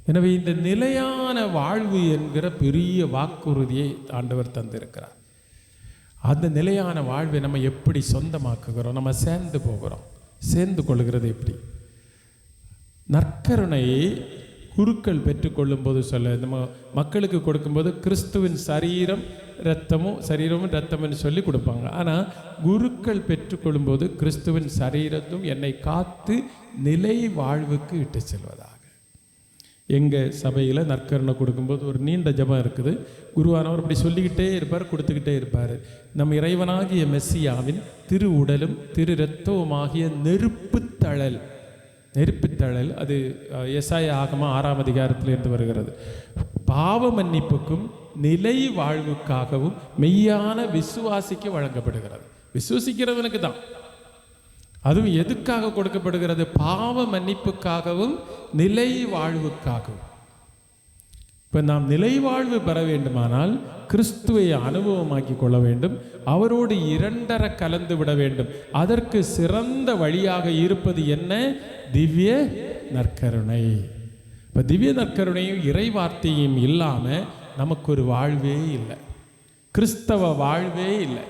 எனவே இந்த நிலையான வாழ்வு என்கிற பெரிய வாக்குறுதியை ஆண்டவர் தந்திருக்கிறார். அந்த நிலையான வாழ்வை நம்ம எப்படி சொந்தமாக்குகிறோம்? நம்ம சேர்ந்து போகிறோம். சேர்ந்து கொள்கிறது எப்படி? நற்கருணையை குருக்கள் பெற்றுக்கொள்ளும் போது நம்ம மக்களுக்கு கொடுக்கும்போது கிறிஸ்துவின் சரீரமும் இரத்தம்னு சொல்லி கொடுப்பாங்க. ஆனால் குருக்கள் பெற்றுக்கொள்ளும் போது கிறிஸ்துவின் சரீரத்தும் என்னை காத்து நிலை வாழ்வுக்கு இட்டு செல்வதாக. எங்கள் சபையில் நற்கருணை கொடுக்கும்போது ஒரு நீண்ட ஜெபம் இருக்குது. குருவானவர் அப்படி சொல்லிக்கிட்டே இருப்பார், கொடுத்துக்கிட்டே இருப்பார். நம் இறைவனாகிய மெஸ்ஸியாவின் திரு உடலும் திரு இரத்தவுமாகிய நெருப்புத்தழல், அது எசாயா ஆகமம் 6ஆம் அதிகாரத்திலிருந்து வருகிறது. பாவ மன்னிப்புக்கும் நிலை வாழ்வுக்காகவும் மெய்யான விசுவாசிக்கு வழங்கப்படுகிறது. விசுவாசிக்கிறவனுக்கு தான். அதுவும் எதுக்காக கொடுக்கப்படுகிறது? பாவ மன்னிப்புக்காகவும் நிலை வாழ்வுக்காகவும். இப்போ நாம் நிலை வாழ்வு பெற வேண்டுமானால் கிறிஸ்துவை அனுபவமாக்கி கொள்ள வேண்டும், அவரோடு 2 கலந்து விட வேண்டும். அதற்கு சிறந்த வழியாக இருப்பது என்ன? திவ்ய நற்கருணை. இப்போ திவ்ய நற்கருணையும் இறை வார்த்தையும் இல்லாமல் நமக்கு ஒரு வாழ்வே இல்லை, கிறிஸ்தவ வாழ்வே இல்லை.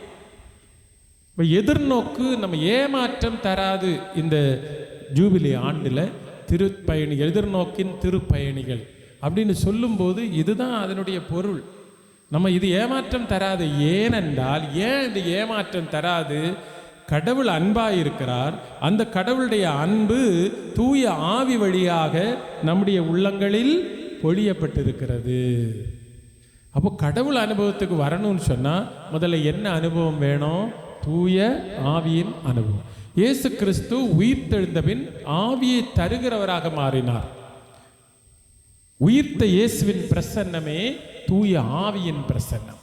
இப்போ எதிர்நோக்கு நம்ம ஏமாற்றம் தராது. இந்த ஜூபிலி ஆண்டில் திருப்பயணிகள், எதிர்நோக்கின் திருப்பயணிகள் அப்படின்னு சொல்லும்போது இதுதான் அதனுடைய பொருள். நம்ம இது ஏமாற்றம் தராது. ஏனென்றால் ஏன் இது ஏமாற்றம் தராது? கடவுள் அன்பாக இருக்கிறார். அந்த கடவுளுடைய அன்பு தூய ஆவி வழியாக நம்முடைய உள்ளங்களில் பொழியப்பட்டிருக்கிறது. அப்போ கடவுள் அனுபவத்துக்கு வரணும்னு சொன்னால் முதல்ல என்ன அனுபவம் வேணும்? தூய ஆவியின் அனுபவம். இயேசு கிறிஸ்து உயிர்த்தெழுந்தபின் ஆவியை தருகிறவராக மாறினார். உயிர்த்த இயேசுவின் பிரசன்னமே தூய ஆவியின் பிரசன்னம்.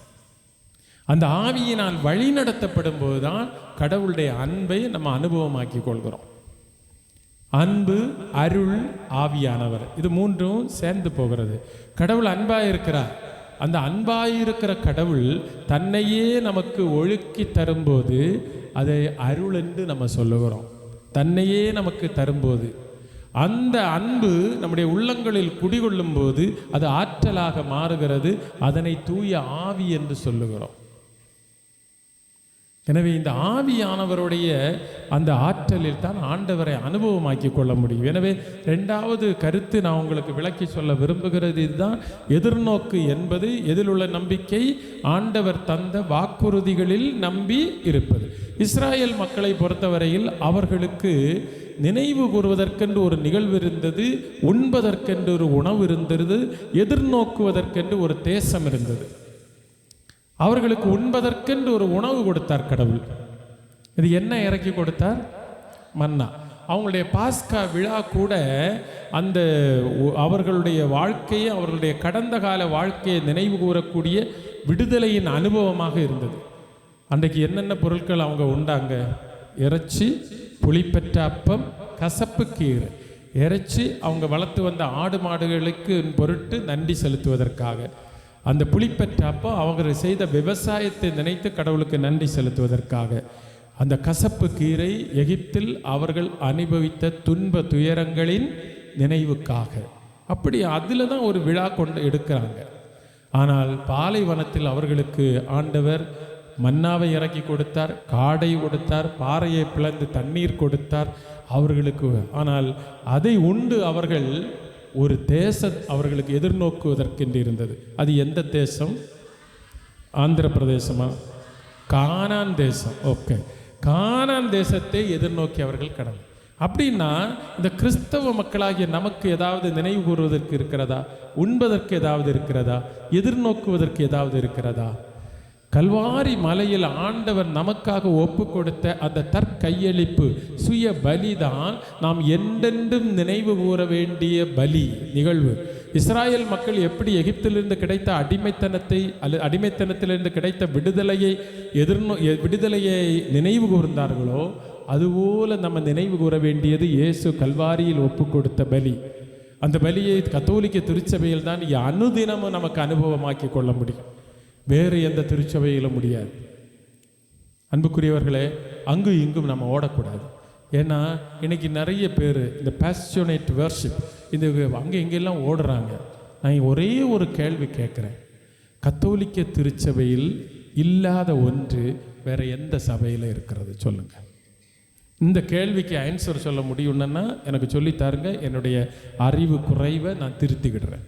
அந்த ஆவியினால் வழி நடத்தப்படும் போதுதான் கடவுளுடைய அன்பை நம்ம அனுபவமாக்கி கொள்கிறோம். அன்பு, அருள், ஆவியானவர், இது 3ம் சேர்ந்து போகிறது. கடவுள் அன்பாக இருக்கிறார். அந்த அன்பாயிருக்கிற கடவுள் தன்னையே நமக்கு ஒழுக்கி தரும்போது அதை அருள் என்று நம்ம சொல்லுகிறோம். தன்னையே நமக்கு தரும்போது அந்த அன்பு நம்முடைய உள்ளங்களில் குடிகொள்ளும் போது அது ஆற்றலாக மாறுகிறது. அதனை தூய ஆவி என்று சொல்லுகிறோம். எனவே இந்த ஆவியானவருடைய அந்த ஆற்றலில் தான் ஆண்டவரை அனுபவமாக்கி கொள்ள முடியும். எனவே 2வது கருத்து நான் உங்களுக்கு விளக்கி சொல்ல விரும்புகிறது இதுதான். எதிர்நோக்கு என்பது எதில் உள்ள நம்பிக்கை? ஆண்டவர் தந்த வாக்குறுதிகளில் நம்பி இருப்பது. இஸ்ராயேல் மக்களை பொறுத்தவரையில் அவர்களுக்கு நினைவு கூறுவதற்கென்று ஒரு நிகழ்வு இருந்தது, உண்பதற்கென்று ஒரு உணவு இருந்தது, எதிர்நோக்குவதற்கென்று ஒரு தேசம் இருந்தது. அவர்களுக்கு உண்பதற்கென்று ஒரு உணவு கொடுத்தார் கடவுள். இது என்ன இறக்கி கொடுத்தார்? மன்னா. அவங்களுடைய பாஸ்கா விழா கூட அந்த அவர்களுடைய வாழ்க்கையை, அவர்களுடைய கடந்த கால வாழ்க்கையை நினைவு கூறக்கூடிய விடுதலையின் அனுபவமாக இருந்தது. அன்றைக்கு என்னென்ன பொருட்கள் அவங்க உண்டாங்க? இறைச்சி, புளிப்பற்ற அப்பம், கசப்பு கீரை. இறைச்சி அவங்க வளர்த்து வந்த ஆடு மாடுகளுக்கு பொருட்டு நன்றி செலுத்துவதற்காக. அந்த புளிப்பற்ற அப்பம் அவங்க செய்த விவசாயத்தை நினைத்து கடவுளுக்கு நன்றி செலுத்துவதற்காக. அந்த கசப்பு கீரை எகிப்தில் அவர்கள் அனுபவித்த துன்ப துயரங்களின் நினைவுக்காக. அப்படி அதில் தான் ஒரு விழா கொண்டு எடுக்கிறாங்க. ஆனால் பாலைவனத்தில் அவர்களுக்கு ஆண்டவர் மன்னாவை இறக்கி கொடுத்தார், காடை கொடுத்தார், பாறையை பிளந்து தண்ணீர் கொடுத்தார் அவர்களுக்கு. ஆனால் அதை உண்டு அவர்கள் ஒரு அவர்களுக்கு எதிர்நோக்குவதற்கென்று இருந்தது. அது எந்த தேசம்? ஆந்திர பிரதேசமா? கானான் தேசம். ஓகே, கானான் தேசத்தை எதிர்நோக்கி அவர்கள் கடந்து. அப்படின்னா இந்த கிறிஸ்தவ மக்களாகிய நமக்கு ஏதாவது நினைவு கூறுவதற்கு இருக்கிறதா? உண்பதற்கு ஏதாவது இருக்கிறதா? எதிர்நோக்குவதற்கு ஏதாவது இருக்கிறதா? கல்வாரி மலையில் ஆண்டவர் நமக்காக ஒப்பு கொடுத்த அந்த தற்கையளிப்பு சுய பலிதான் நாம் என்றென்றும் நினைவு கூற வேண்டிய பலி நிகழ்வு. இஸ்ராயல் மக்கள் எப்படி எகிப்திலிருந்து கிடைத்த அடிமைத்தனத்திலிருந்து கிடைத்த விடுதலையை நினைவு கூர்ந்தார்களோ, அதுபோல நம்ம நினைவு கூற வேண்டியது இயேசு கல்வாரியில் ஒப்பு கொடுத்த பலி. அந்த பலியை கத்தோலிக்க திருச்சபையில் தான் அனுதினமும் நமக்கு அனுபவமாக்கி கொள்ள முடியும். வேறு எந்த திருச்சபையிலும் முடியாது. அன்புக்குரியவர்களே, அங்கும் இங்கும் நம்ம ஓடக்கூடாது. ஏன்னா இன்னைக்கு நிறைய பேர் இந்த பேஷனேட் வர்ஷிப் இந்த அங்கே இங்கெல்லாம் ஓடுறாங்க. நான் ஒரே ஒரு கேள்வி கேட்குறேன். கத்தோலிக்க திருச்சபையில் இல்லாத ஒன்று வேற எந்த சபையில் இருக்கிறது சொல்லுங்க. இந்த கேள்விக்கு ஆன்சர் சொல்ல முடியும்னா எனக்கு சொல்லித்தாருங்க. என்னுடைய அறிவு குறைவை நான் திருத்திக்கிடுறேன்.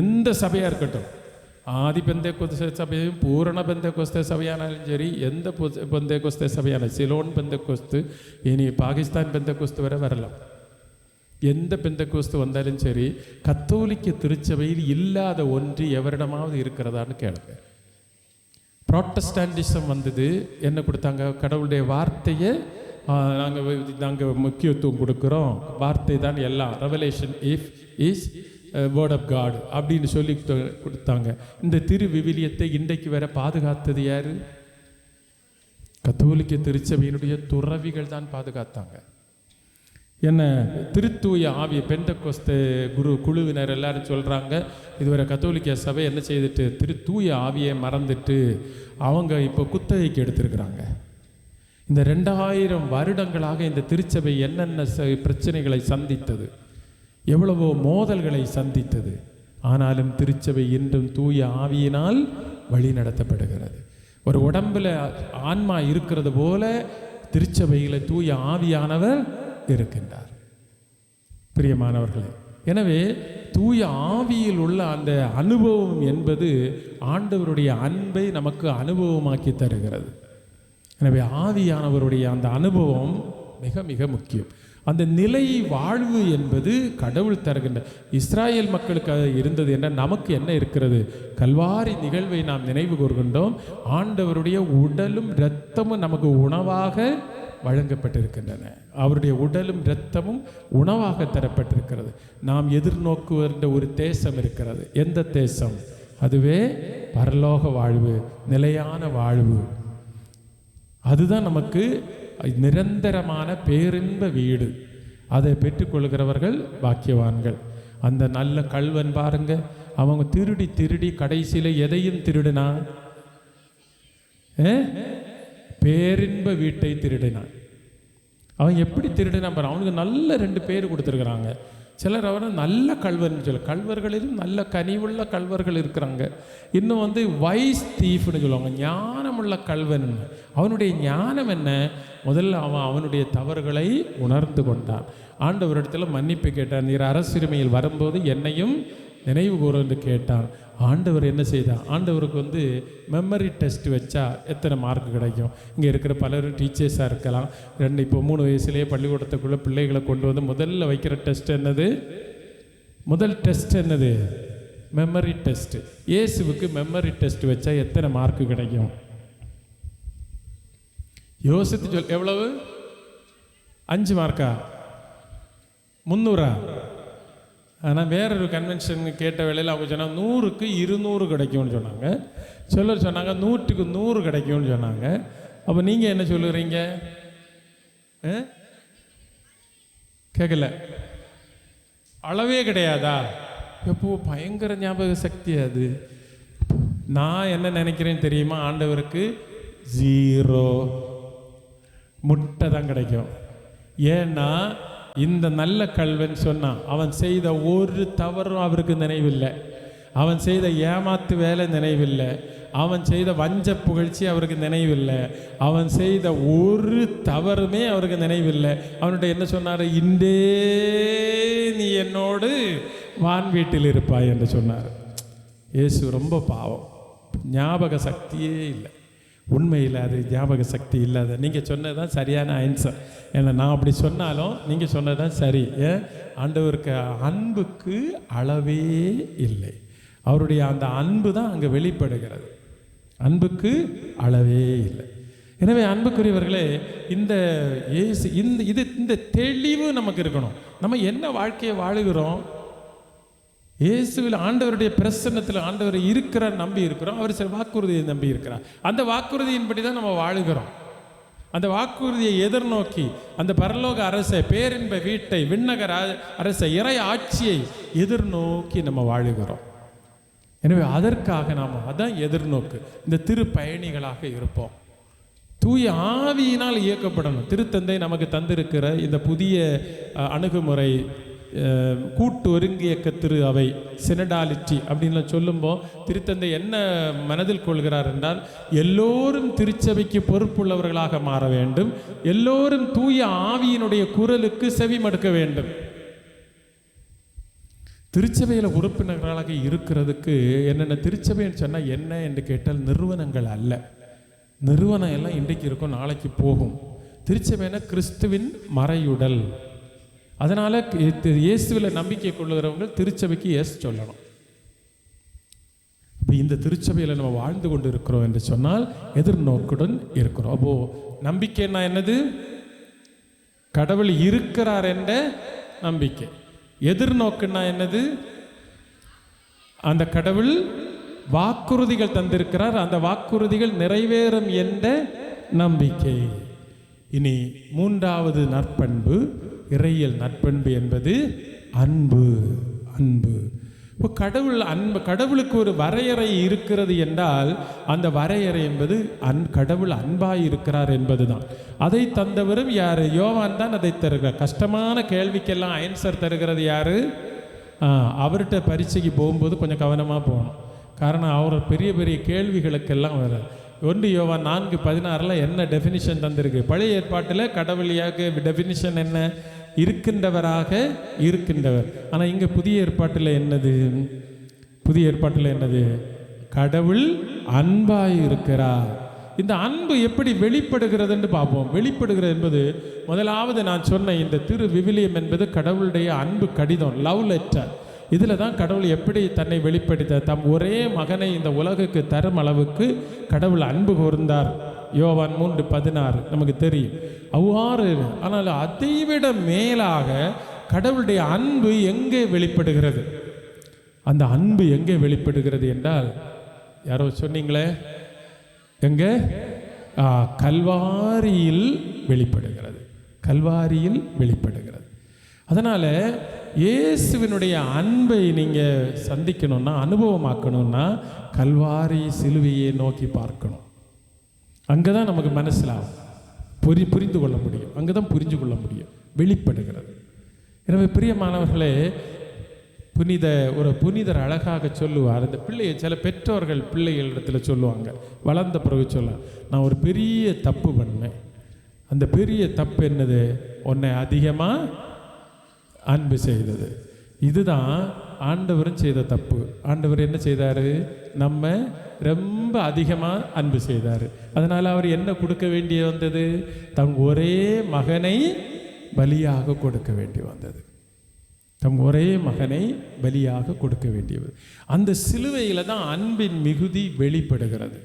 எந்த சபையாக இருக்கட்டும், ஆதி பெந்தேகோஸ்தே சபையும் பூரண பெந்தேகோஸ்தே சபையானாலும் சரி, எந்த பெந்தேகோஸ்தே சபையான சிலோன் பெந்தேகோஸ்து, இனி பாகிஸ்தான் பெந்தேகோஸ்து வரை வரலாம். எந்த பெந்தேகோஸ்து வந்தாலும் சரி, கத்தோலிக்க திருச்சபையில் இல்லாத ஒன்று எவரிடமாவது இருக்கிறதான்னு கேளுங்க. ப்ராட்டஸ்டாண்டிசம் வந்தது, என்ன கொடுத்தாங்க? கடவுளுடைய வார்த்தையை நாங்கள் முக்கியத்துவம் கொடுக்குறோம், வார்த்தை தான் எல்லாம், revelation is word of God அப்படின்னு சொல்லி கொடுத்தாங்க. இந்த திரு விவிலியத்தை இன்றைக்கு வேற பாதுகாத்தது யாரு? கத்தோலிக்க திருச்சபையினுடைய துறவிகள் தான் பாதுகாத்தாங்க. என்ன திருத்தூய ஆவிய பெந்தெகோஸ்தே குழுவினர் எல்லாரும் சொல்கிறாங்க, இதுவரை கத்தோலிக்க சபை என்ன செய்துட்டு திருத்தூய ஆவியை மறந்துட்டு அவங்க இப்போ குத்தகைக்கு எடுத்திருக்கிறாங்க. இந்த 2000 வருடங்களாக இந்த திருச்சபை என்னென்ன பிரச்சனைகளை சந்தித்தது, எவ்வளவோ மோதல்களை சந்தித்தது. ஆனாலும் திருச்சபை இன்றும் தூய ஆவியினால் வழி நடத்தப்படுகிறது. ஒரு உடம்பில் ஆன்மா இருக்கிறது போல திருச்சபையில் தூய ஆவியானவர் இருக்கின்றார். பிரியமானவர்களே, எனவே தூய ஆவியில் உள்ள அந்த அனுபவம் என்பது ஆண்டவருடைய அன்பை நமக்கு அனுபவமாக்கி தருகிறது. எனவே ஆவியானவருடைய அந்த அனுபவம் மிக மிக முக்கியம். அந்த நிலை வாழ்வு என்பது கடவுள் தருகின்ற. இஸ்ராயேல் மக்களுக்கு இருந்தது என்ன, நமக்கு என்ன இருக்கிறது? கல்வாரி நிகழ்வை நாம் நினைவு கூர்கின்றோம். ஆண்டவருடைய உடலும் இரத்தமும் நமக்கு உணவாக வழங்கப்பட்டிருக்கின்றன. அவருடைய உடலும் இரத்தமும் உணவாக தரப்பட்டிருக்கிறது. நாம் எதிர்நோக்குகின்ற ஒரு தேசம் இருக்கிறது. எந்த தேசம்? அதுவே பரலோக வாழ்வு, நிலையான வாழ்வு. அதுதான் நமக்கு நிரந்தரமான பேரின்ப வீடு. அதை பெற்றுக்கொள்கிறவர்கள் பாக்கியவான்கள். அந்த நல்ல கள்வன் பாருங்க, அவங்க திருடி திருடி கடைசியில் எதையும் திருடினான்? பேரின்ப வீட்டை திருடினான். அவன் எப்படி திருடினான் பாரு. அவனுக்கு நல்ல 2 பேர் கொடுத்துருக்குறாங்க. சிலர் அவனை நல்ல கள்வன் சொல்ல, கள்வர்களிலும் நல்ல கனிவுள்ள கள்வர்கள் இருக்கிறாங்க. இன்னும் வைஸ் தீஃப்னு சொல்லுவாங்க, ஞானமுள்ள கள்வன். அவனுடைய ஞானம் என்ன? முதல்ல அவனுடைய தவறுகளை உணர்ந்து கொண்டான். ஆண்டவரிடத்தில் மன்னிப்பு கேட்டான். நீர் அரசுரிமையில் வரும்போது என்னையும் நினைவு கூறு என்று கேட்டான். ஆண்டவர் என்ன செய்தார்? ஆண்டவருக்கு மெமரி டெஸ்ட் வச்சா எத்தனை மார்க் கிடைக்கும்? இங்கே இருக்கிற பலரும் டீச்சர்ஸாக இருக்கலாம். இப்போ 3 வயசுலேயே பள்ளிக்கூடத்துக்குள்ளே பிள்ளைகளை கொண்டு முதல்ல வைக்கிற டெஸ்ட் என்னது? முதல் டெஸ்ட் என்னது? Memory test. இயேசுவுக்கு மெமரி டெஸ்ட் வச்சா எத்தனை மார்க் கிடைக்கும்? யோசித்து சொல். எவ்வளவு? 5 மார்க்கா? 300? ஆனால் வேறொரு கன்வென்ஷன் கேட்ட வேலையில் அவங்க சொன்னாங்க 100க்கு 200 கிடைக்கும்னு சொன்னாங்க. சிலர் சொன்னாங்க 100க்கு 100 கிடைக்கும்னு சொன்னாங்க. அப்போ நீங்கள் என்ன சொல்லுறீங்க? கேட்கல. அளவே கிடையாதா? எப்போ பயங்கர ஞாபக சக்தி அது. நான் என்ன நினைக்கிறேன்னு தெரியுமா? ஆண்டவருக்கு 0 முட்டை தான் கிடைக்கும். ஏன்னா இந்த நல்ல கல்வன் சொன்னான், அவன் செய்த ஒரு தவறும் அவருக்கு நினைவில்லை, அவன் செய்த ஏமாத்து வேலை நினைவில்லை, அவன் செய்த வஞ்ச புகழ்ச்சி அவருக்கு நினைவில்லை, அவன் செய்த ஒரு தவறுமே அவருக்கு நினைவில்லை. அவன்கிட்ட என்ன சொன்னார்? இன்றே நீ என்னோடு வான் வீட்டில் இருப்பாய் என்று சொன்னார். இயேசு ரொம்ப பாவம், ஞாபக சக்தியே இல்லை. உண்மையில் அது ஞாபக சக்தி இல்லாத. நீங்கள் சொன்னது தான் சரியான ஆன்சர். ஏன்னா நான் அப்படி சொன்னாலும் நீங்கள் சொன்னது தான் சரி. ஏன்? ஆண்டவருக்கு அன்புக்கு அளவே இல்லை. அவருடைய அந்த அன்பு தான் அங்கே வெளிப்படுகிறது. அன்புக்கு அளவே இல்லை. எனவே அன்புக்குரியவர்களே, இந்த இயேசு இந்த தெளிவு நமக்கு இருக்கணும். நம்ம என்ன வாழ்க்கையை வாழுகிறோம்? இயேசுவில் ஆண்டவருடைய பிரசன்னத்தில் ஆண்டவர் இருக்கிறார் நம்பி இருக்கிறோம். அவர் சில வாக்குறுதியை நம்பி இருக்கிறார். அந்த வாக்குறுதியின்படி தான் நம்ம வாழுகிறோம். அந்த வாக்குறுதியை எதிர்நோக்கி அந்த பரலோக அரசை, பேரின்ப வீட்டை, விண்ணக அரசை, இறை ஆட்சியை எதிர்நோக்கி நம்ம வாழுகிறோம். எனவே அதற்காக நாம் அதான் எதிர்நோக்கு. இந்த திரு பயணிகளாக இருப்போம். தூய ஆவியினால் இயக்கப்படணும். திருத்தந்தை நமக்கு தந்திருக்கிற இந்த புதிய அணுகுமுறை, கூட்டு ஒருங்கியக்க திரு அவை, சினடாலிட்டி அப்படின்னு சொல்லும்போது திருத்தந்தை என்ன மனதில் கொள்கிறார் என்றால், எல்லோரும் திருச்சபைக்கு பொறுப்புள்ளவர்களாக மாற வேண்டும், எல்லோரும் தூய ஆவியினுடைய குரலுக்கு செவி மடுக்க வேண்டும். திருச்சபையில் உறுப்பினர்களாக இருக்கிறதுக்கு என்னென்ன திருச்சபைன்னு சொன்னால் என்ன என்று கேட்டால் நிறுவனங்கள் அல்ல. நிறுவனம் எல்லாம் இன்றைக்கு இருக்கும், நாளைக்கு போகும். திருச்சபைனா கிறிஸ்துவின் மறையுடல். அதனால் இயேசுவில் நம்பிக்கை கொள்ளுகிறவங்க திருச்சபைக்கு எஸ் சொல்லணும். இப்போ இந்த திருச்சபையில் நம்ம வாழ்ந்து கொண்டு இருக்கிறோம் என்று சொன்னால் எதிர்நோக்குடன் இருக்கிறோம். அப்போது நம்பிக்கைன்னா என்னது? கடவுள் இருக்கிறார் என்ற நம்பிக்கை. எதிர்நோக்குன்னா என்னது? அந்த கடவுள் வாக்குறுதிகள் தந்திருக்கிறார், அந்த வாக்குறுதிகள் நிறைவேறும் என்ற நம்பிக்கை. இனி மூன்றாவது நற்பண்பு, இறையியல் நற்பண்பு என்பது அன்பு. அன்பு. இப்போ கடவுளுக்கு ஒரு வரையறை இருக்கிறது என்றால் அந்த வரையறை என்பது கடவுள் அன்பாய் இருக்கிறார் என்பது தான். அதை தந்தவரும் யாரு? யோவான் தான் அதை தருகிறார். கஷ்டமான கேள்விக்கெல்லாம் ஆன்சர் தருகிறது யாரு? அவர்கிட்ட பரீட்சைக்கு போகும்போது கொஞ்சம் கவனமாக போகணும். காரணம், அவர் பெரிய பெரிய கேள்விகளுக்கெல்லாம் வர 1 யோவான் 4:16 என்ன டெஃபினிஷன் தந்திருக்கு? பழைய ஏற்பாட்டில் கடவுளியாக டெஃபினிஷன் என்ன? இருக்கின்றவராக இருக்கின்றவர். ஆனால் இங்கே புதிய ஏற்பாட்டில் என்னது? புதிய ஏற்பாட்டில் என்னது? கடவுள் அன்பாய் இருக்கிறார். இந்த அன்பு எப்படி வெளிப்படுகிறதுன்னு பார்ப்போம். வெளிப்படுகிறது என்பது முதலாவது நான் சொன்ன இந்த திரு விவிலியம் என்பது கடவுளுடைய அன்பு கடிதம், லவ் லெட்டர். இதில் தான் கடவுள் எப்படி தன்னை வெளிப்படுத்த, தம் ஒரே மகனை இந்த உலகுக்கு தரும் அளவுக்கு கடவுள் அன்பு கூர்ந்தார். யோவான் 3:16 நமக்கு தெரியும். அவ்வாறு ஆனால் அதைவிட மேலாக கடவுளுடைய அன்பு எங்கே வெளிப்படுகிறது? அந்த அன்பு எங்கே வெளிப்படுகிறது என்றால், யாரோ சொன்னீங்களே, எங்கே? கல்வாரியில் வெளிப்படுகிறது. கல்வாரியில் வெளிப்படுகிறது. அதனால் இயேசுவினுடைய அன்பை நீங்கள் சந்திக்கணும்னா, அனுபவமாக்கணும்னா கல்வாரி சிலுவையை நோக்கி பார்க்கணும். அங்கே தான் நமக்கு மனசிலாகும், புரிந்து கொள்ள முடியும். அங்கே தான் புரிஞ்சு கொள்ள முடியும், வெளிப்படுகிறது. எனவே பிரியமானவர்களே, ஒரு புனிதர் அழகாக சொல்லுவார். அந்த பிள்ளையை சில பெற்றோர்கள் பிள்ளைகளிடத்தில் சொல்லுவாங்க, வளர்ந்த பிறகு சொல்ல, நான் ஒரு பெரிய தப்பு பண்ணேன். அந்த பெரிய தப்பு என்னது? உன்னை அதிகமாக அன்பு செய்தது. இதுதான் ஆண்டவரும் செய்த தப்பு. ஆண்டவர் என்ன செய்தார்? நம்ம ரொம்ப அதிகமாக அன்பு செய்தார். அதனால் அவர் என்ன கொடுக்க வேண்டி வந்தது? தம் ஒரே மகனை பலியாக கொடுக்க வேண்டி வந்தது. தம் ஒரே மகனை பலியாக கொடுக்க வேண்டியது. அந்த சிலுவையில் தான் அன்பின் மிகுதி வெளிப்படுகிறது.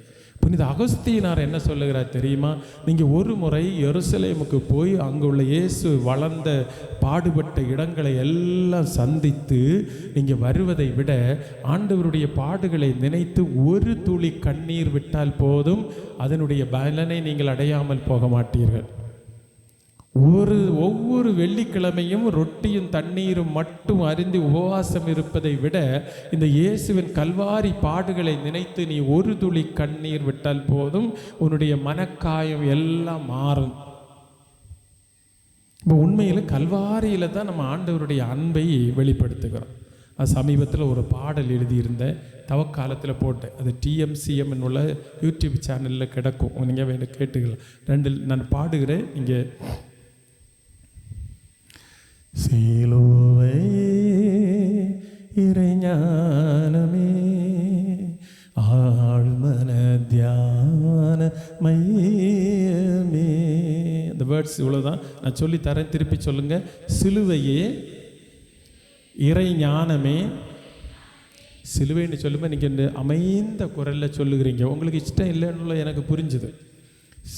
புனித அகஸ்தீனார் என்ன சொல்லுகிறார் தெரியுமா? நீங்கள் ஒரு முறை எருசலேமுக்கு போய் அங்கே உள்ள இயேசு வளர்ந்த பாடுபட்ட இடங்களை எல்லாம் சந்தித்து நீங்கள் வருவதை விட ஆண்டவருடைய பாடுகளை நினைத்து ஒரு துளி கண்ணீர் விட்டால் போதும், அதனுடைய பலனை நீங்கள் அடையாமல் போக மாட்டீர்கள். ஒவ்வொரு வெள்ளிக்கிழமையும் ரொட்டியும் தண்ணீரும் மட்டும் அருந்தி உபவாசம் இருப்பதை விட இந்த இயேசுவின் கல்வாரி பாடுகளை நினைத்து நீ ஒரு துளி கண்ணீர் விட்டால் போதும், உன்னுடைய மனக்காயம் எல்லாம் மாறும். இப்போ உண்மையில் கல்வாரியில் தான் நம்ம ஆண்டவருடைய அன்பை வெளிப்படுத்துகிறோம். அது சமீபத்தில் ஒரு பாடல் எழுதியிருந்தேன், தவக்காலத்தில் போட்டேன். அது TMCM உள்ள யூடியூப் சேனலில் கிடக்கும், நீங்கள் வேணும் கேட்டுக்கலாம். 2 நான் பாடுகிறேன். இங்கே சிலுவை இறைஞானமே ஆழ்மன தியான மையமே. இந்த வேர்ட்ஸ் இவ்வளோதான், நான் சொல்லி தரேன், திருப்பி சொல்லுங்க. சிலுவையே இறை ஞானமே. சிலுவைன்னு சொல்லும்போது நீங்கள் இந்த அமைந்த குரலில் சொல்லுகிறீங்க, உங்களுக்கு இஷ்டம் இல்லைன்னு எனக்கு புரிஞ்சுது.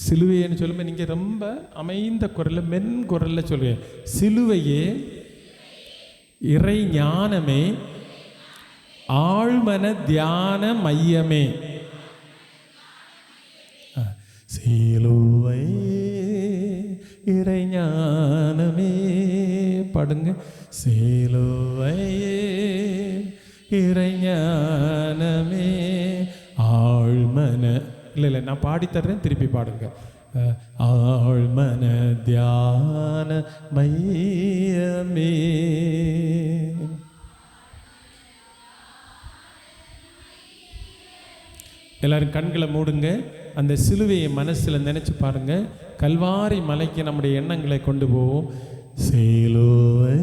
சிலுவைன்னு சொல்லும்போது நீங்கள் ரொம்ப அமைந்த குரலில் மென் குரலில் சொல்லுவீங்க. சிலுவையே இறை ஞானமே ஆழ்மன தியான மையமே. சிலுவை இறை ஞானமே பாடுங்க. சிலுவை இறை ஞானமே ஆழ்மன, இல்லை நான் பாடித்தர்றேன், திருப்பி பாடுங்க. ஆழ்மன தியான மையமே. எல்லாரும் கண்களை மூடுங்க. அந்த சிலுவையை மனசில் நினைச்சு பாருங்க. கல்வாரி மலைக்கு நம்முடைய எண்ணங்களை கொண்டு போவோம். சிலுவை,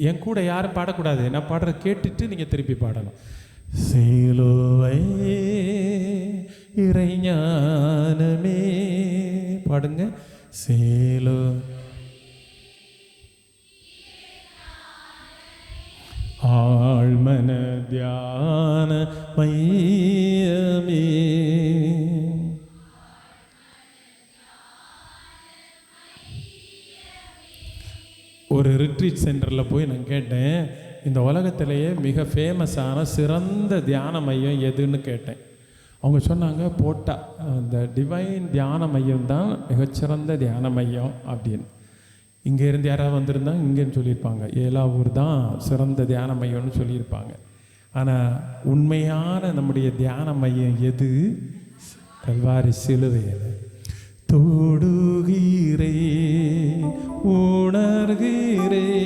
என் கூட யாரும் பாடக்கூடாது, நான் பாடுற கேட்டுட்டு நீங்கள் திருப்பி பாடணும். சிலுவை இறை ஞானமே பாடுங்க. சிலு ஆழ்மன தியான மையமே. ஒரு ரிட்ரீட் சென்டரில் போய் நான் கேட்டேன், இந்த உலகத்திலேயே மிக ஃபேமஸான சிறந்த தியான மையம் எதுன்னு கேட்டேன். அவங்க சொன்னாங்க, போட்டா இந்த டிவைன் தியான மையம் தான் மிகச்சிறந்த தியான மையம் அப்படின்னு. இங்கே இருந்து யாராவது வந்திருந்தாங்க இங்கேன்னு சொல்லியிருப்பாங்க, ஏலாவூர் தான் சிறந்த தியான மையம்னு சொல்லியிருப்பாங்க. ஆனால் உண்மையான நம்முடைய தியான மையம் எது? கல்வாரி சிலுவையில். தொடுகிறேன் உணர்கிறேன்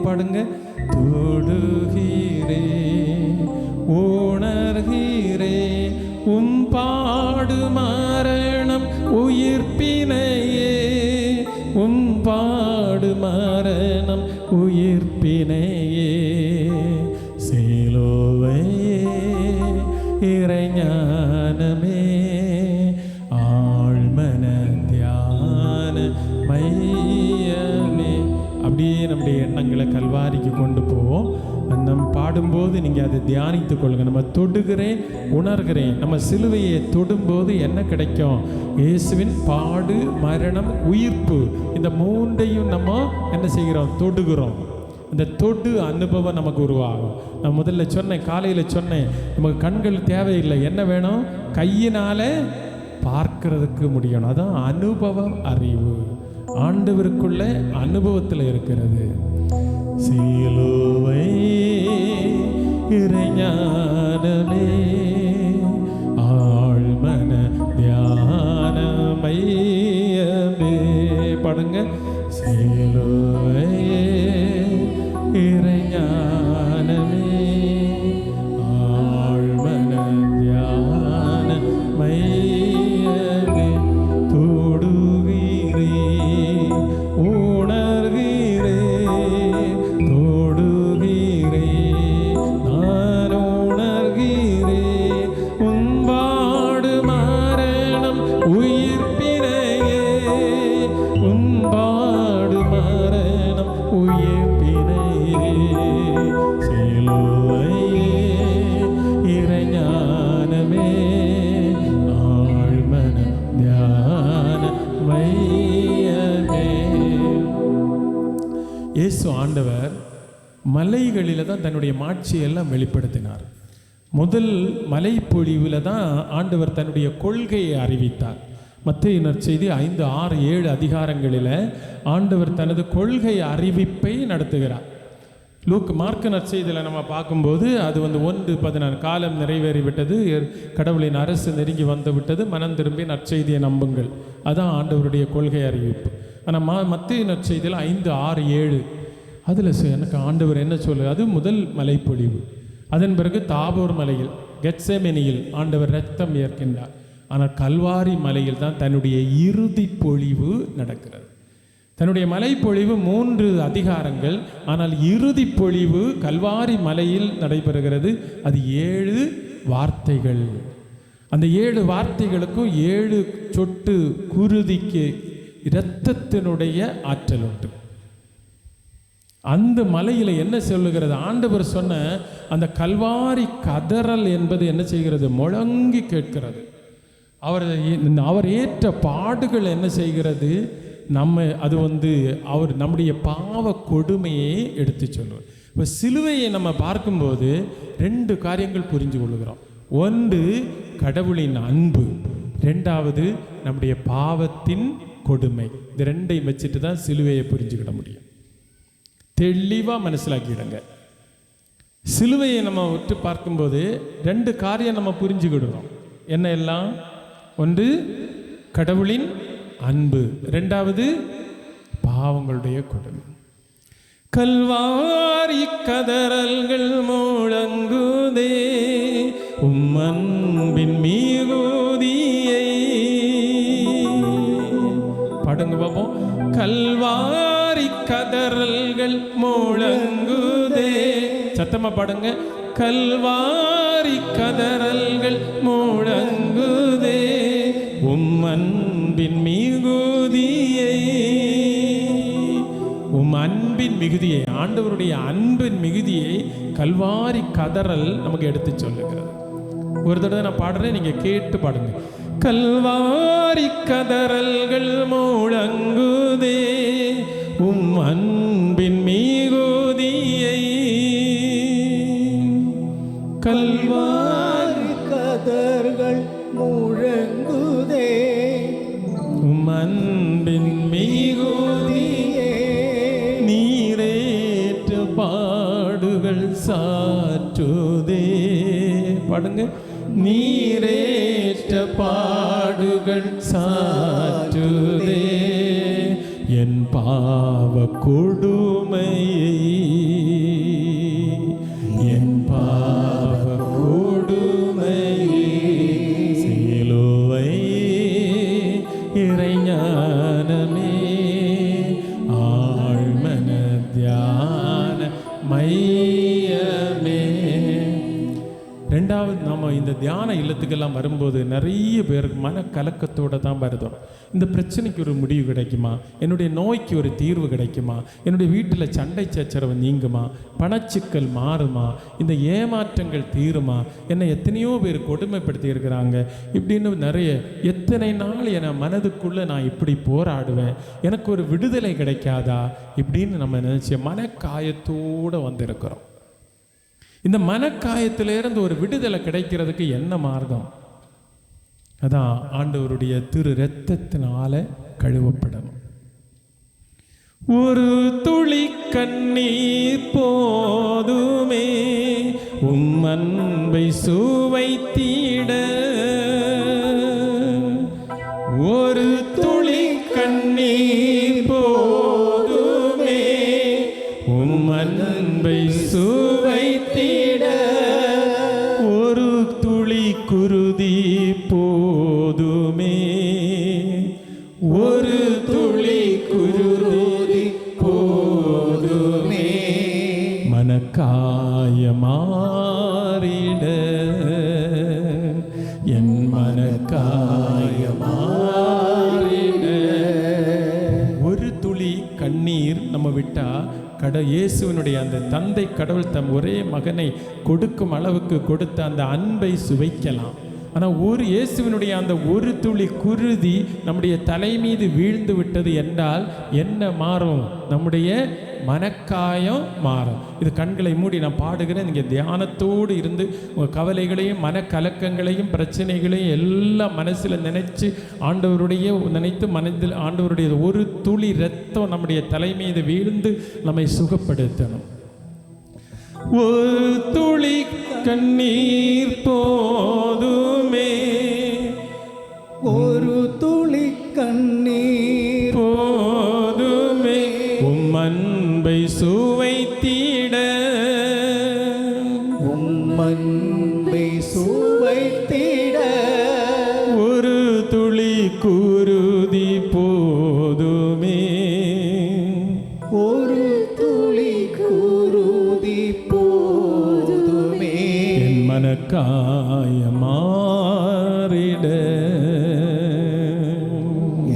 பாடுங்க. தொடுகிறேன் உணர்கிறேன் உன் பாடு மரணம் உயிர்ப்பினையே, உன் பாடு மரணம் உயிர்ப்பினையே. சிலுவை இறை ஞானமே ஆழ்மன தியான மையமே. அப்படியே நம்முடைய எண்ணங்களை கல்வாரிக்கு கொண்டு போவோம். நம்ம பாடும்போது நீங்கள் அதை தியானித்து கொள்ளுங்கள். நம்ம தொடுகிறேன் உணர்கிறேன். நம்ம சிலுவையை தொடும்போது என்ன கிடைக்கும்? இயேசுவின் பாடு மரணம் உயிர்ப்பு, இந்த மூன்றையும் நம்ம என்ன செய்கிறோம்? தொடுகிறோம். இந்த தொடு அனுபவம் நமக்கு உருவாகும். நான் முதல்ல சொன்னேன், காலையில் சொன்னேன், நமக்கு கண்கள் தேவையில்லை, என்ன வேணும்? கையினால் பார்க்கறதுக்கு முடியணும். அதான் அனுபவம் அறிவு, ஆண்டவருக்குள்ள அனுபவத்தில் இருக்கிறது. சிலுவை இறை ஞானமே ஆழ்மன தியான மையமே பாடுங்க. சிலுவை இறை ஞானமே ஆழ்மன தியான மையமே. தொடுகிறேன் உணர்கிறேன், தொடுகிறேன் நான் உணர்கிறேன் உன் பாடு மரணம் உயிர்ப்பினையே, உன் பாடு மரணம் உயிர்ப்பினையே. சிலுவையே இறை ஞானமே ஆண்டவர் மலைகளில் தான் தன்னுடைய மாட்சியெல்லாம் வெளிப்படுத்தினார். முதல் மலைப்பொழிவில் தான் ஆண்டவர் தன்னுடைய கொள்கையை அறிவித்தார். மத்தேயு நற்செய்தி 5, 6, 7 அதிகாரங்களில் ஆண்டவர் தனது கொள்கை அறிவிப்பை நடத்துகிறார். மார்க்கு நற்செய்தியில் நம்ம பார்க்கும்போது அது 1:16 காலம் நிறைவேறிவிட்டது, கடவுளின் அரசு நெருங்கி வந்து விட்டது, மனம் திரும்பி நற்செய்தியை நம்புங்கள். அதான் ஆண்டவருடைய கொள்கை அறிவிப்பு. ஆனால் மத்தேயு நற்செய்தியில் 5, 6, 7 அதில் எனக்கு ஆண்டவர் என்ன சொல்லு, அது முதல் மலைப்பொழிவு. அதன் பிறகு தாபோர் மலையில் கெத்செமனியில் ஆண்டவர் இரத்தம் ஏற்கின்றார். ஆனால் கல்வாரி மலையில் தான் தன்னுடைய இறுதி பொழிவு நடக்கிறது. தன்னுடைய மலைப்பொழிவு 3 அதிகாரங்கள், ஆனால் இறுதி பொழிவு கல்வாரி மலையில் நடைபெறுகிறது. அது 7 வார்த்தைகள். அந்த 7 வார்த்தைகளுக்கும் 7 சொட்டு குருதிக்கு இரத்தத்தினுடைய ஆற்றல் உண்டு. அந்த மலையில் என்ன சொல்லுகிறது, ஆண்டவர் சொன்ன அந்த கல்வாரி கதறல் என்பது என்ன செய்கிறது, முழங்கி கேட்கிறது. அவர் ஏற்ற பாடுகள் என்ன செய்கிறது, அது அவர் நம்முடைய பாவ கொடுமையை எடுத்து சொல்லுவார். இப்போ சிலுவையை நம்ம பார்க்கும்போது 2 காரியங்கள் புரிஞ்சு கொள்ளுகிறோம். ஒன்று கடவுளின் அன்பு, 2வது நம்முடைய பாவத்தின் கொடுமை. இந்த 2ஐயும் வச்சுட்டு தான் சிலுவையை புரிஞ்சுக்கிட முடியும். தெளிவாக மனசிலாக்கிடுங்க. சிலுவையை நம்ம விட்டு பார்க்கும்போது 2 காரியம் நம்ம புரிஞ்சுக்கிடுறோம். என்ன எல்லாம்? ஒன்று கடவுளின் அன்பு, 2வது பாவங்களுடைய கொடுமை. கல்வாரி கதறல்கள் முழங்குதே அன்பின் மிகுதியை. பாடுங்க பாப்போம். கல்வாரி கதறல்கள் முழங்குதே, சத்தமா பாடுங்க. கல்வாரி கதறல்கள் முழங்குதே அன்பின் மிகுதியை. அன்பின் மிகுதியை, ஆண்டவருடைய அன்பின் மிகுதியை கல்வாரி கதறல் நமக்கு எடுத்து சொல்லுகிறது. ஒரு தடவை நான் பாடுறேன், நீங்க கேட்டு பாடுங்க. கல்வாரி கதறல்கள் முழங்குதே அன்பின் மிகுதியை. கல்வாரி கதர்கள் முழங்குதே அன்பின் மிகுதியே. நீரேற்ற பாடுகள் சாற்றுதே. பாடுங்க. நீரேற்ற பாடுகள் சாற்றுதே என் பாவ கொடுமையை, என் பாவ கொடுமையை. சிலுவை இறைஞானமே ஆழ்மன தியான மையமே. 2வது, நாம் இந்த தியான இல்லத்துக்கெல்லாம் வரும்போது நிறைய பேருக்கு மனக்கலக்கத்தோடு தான் வருதோம். இந்த பிரச்சனைக்கு ஒரு முடிவு கிடைக்குமா, என்னுடைய நோய்க்கு ஒரு தீர்வு கிடைக்குமா, என்னுடைய வீட்டில் சண்டை சச்சரவு நீங்குமா, பணச்சிக்கல் மாறுமா, இந்த ஏமாற்றங்கள் தீருமா, என்னை எத்தனையோ பேர் கொடுமைப்படுத்தி இருக்கிறாங்க இப்படின்னு நிறைய. எத்தனை நாள் என மனதுக்குள்ளே நான் இப்படி போராடுவேன், எனக்கு ஒரு விடுதலை கிடைக்காதா இப்படின்னு நம்ம நினச்ச மனக்காயத்தோடு வந்திருக்கிறோம். இந்த மனக்காயத்திலிருந்து ஒரு விடுதலை கிடைக்கிறதுக்கு என்ன மார்க்கம்? அதான் ஆண்டவருடைய திரு இரத்தத்தினால கழுவப்படணும். ஒரு துளி கண்ணீர் போதுமே அன்பை சுவைத்திட. ஒரு துளி கண்ணீர் போதுமே அன்பை சுவைத்திட. ஒரு துளி குருதி போதுமே, ஒரு துளி குருதி போதுமே மனக்காயமாறிட. என் மனக்காயமாறிட. ஒரு துளி கண்ணீர் நம்ம விட்டா இயேசுவினுடைய அந்த தந்தை கடவுள் தம் ஒரே மகனை கொடுக்கும் அளவுக்கு கொடுத்த அந்த அன்பை சுவைக்கலாம். ஆனால் இயேசுவினுடைய அந்த ஒரு துளி குருதி நம்முடைய தலை மீது வீழ்ந்து விட்டது என்றால் என்ன மாறும்? நம்முடைய மனக்காயம் மாறும். இது கண்களை மூடி நான் பாடுகிறேன். நீங்கள் தியானத்தோடு இருந்து உங்கள் கவலைகளையும் மனக்கலக்கங்களையும் பிரச்சனைகளையும் எல்லாம் மனசில் நினைச்சு ஆண்டவருடைய நினைத்து மனதில் ஆண்டவருடைய ஒரு துளி இரத்தம் நம்முடைய தலை மீது வீழ்ந்து நம்மை சுகப்படுத்தணும். ஒரு துளி கண்ணீர் போதுமே, ஒரு துளி கண்ணீர் போதுமே, உம் அன்பை சுவைத்திட, உம் அன்பை சுவைத்திட, ஒரு துளி குருதி போதுமே, ஒரு துளி குருதி போதுமே, என் மனக்காயம் மாறிட,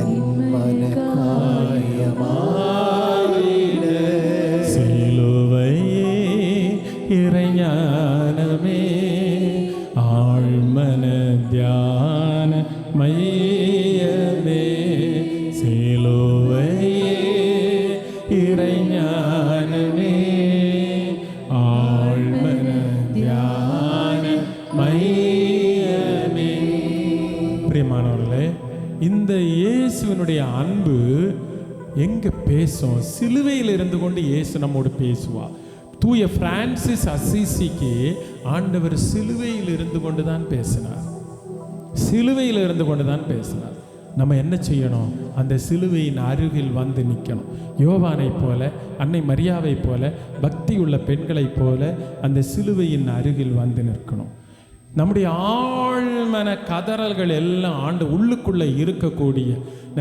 என் மனக்காயம் மாறிட, சிலுவையே இறைஞானமே, ஆழ்மன தியான மையமே, சிலுவையே இறைஞானமே, ஆழ்மன தியான மையமே. பிரியமானவர்களே, இந்த இயேசுவினுடைய அன்பு எங்க பேசும்? சிலுவையில் இருந்து கொண்டு இயேசு நம்மோடு பேசுவா. தூய பிரான்சிஸ் அசிசிக்கு ஆண்டவர் சிலுவையில் இருந்து கொண்டு தான் பேசினார். சிலுவையில் இருந்து கொண்டு தான் பேசினார். நம்ம என்ன செய்யணும்? அந்த சிலுவையின் அருகில் வந்து நிற்கணும். யோவானை போல, அன்னை மரியாவை போல, பக்தி உள்ள பெண்களைப் போல அந்த சிலுவையின் அருகில் வந்து நிற்கணும். நம்முடைய ஆழ்மன கதறல்கள் எல்லாம் உள்ளுக்குள்ளே இருக்கக்கூடிய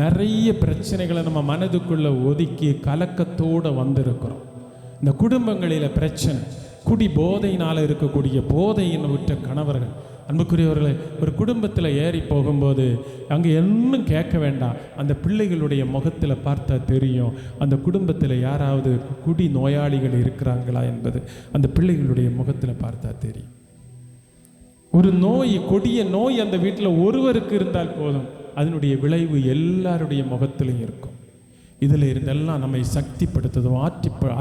நிறைய பிரச்சனைகளை நம்ம மனதுக்குள்ளே ஒதுக்கி கலக்கத்தோடு வந்திருக்கிறோம். இந்த குடும்பங்களில் பிரச்சனை, குடி போதையினால் இருக்கக்கூடிய போதையின் விட்ட கணவர்கள், அன்புக்குரியவர்களை, ஒரு குடும்பத்தில் ஏறி போகும்போது அங்கே இன்னும் கேட்க வேண்டாம், அந்த பிள்ளைகளுடைய முகத்தில் பார்த்தா தெரியும் அந்த குடும்பத்தில் யாராவது குடி நோயாளிகள் இருக்கிறாங்களா என்பது அந்த பிள்ளைகளுடைய முகத்தில் பார்த்தா தெரியும். ஒரு நோய், கொடிய நோய் அந்த வீட்டில் ஒருவருக்கு இருந்தால் போதும், அதனுடைய விளைவு எல்லாருடைய முகத்திலும் இருக்கும். இதில் இருந்தெல்லாம் நம்மை சக்திப்படுத்துவதும்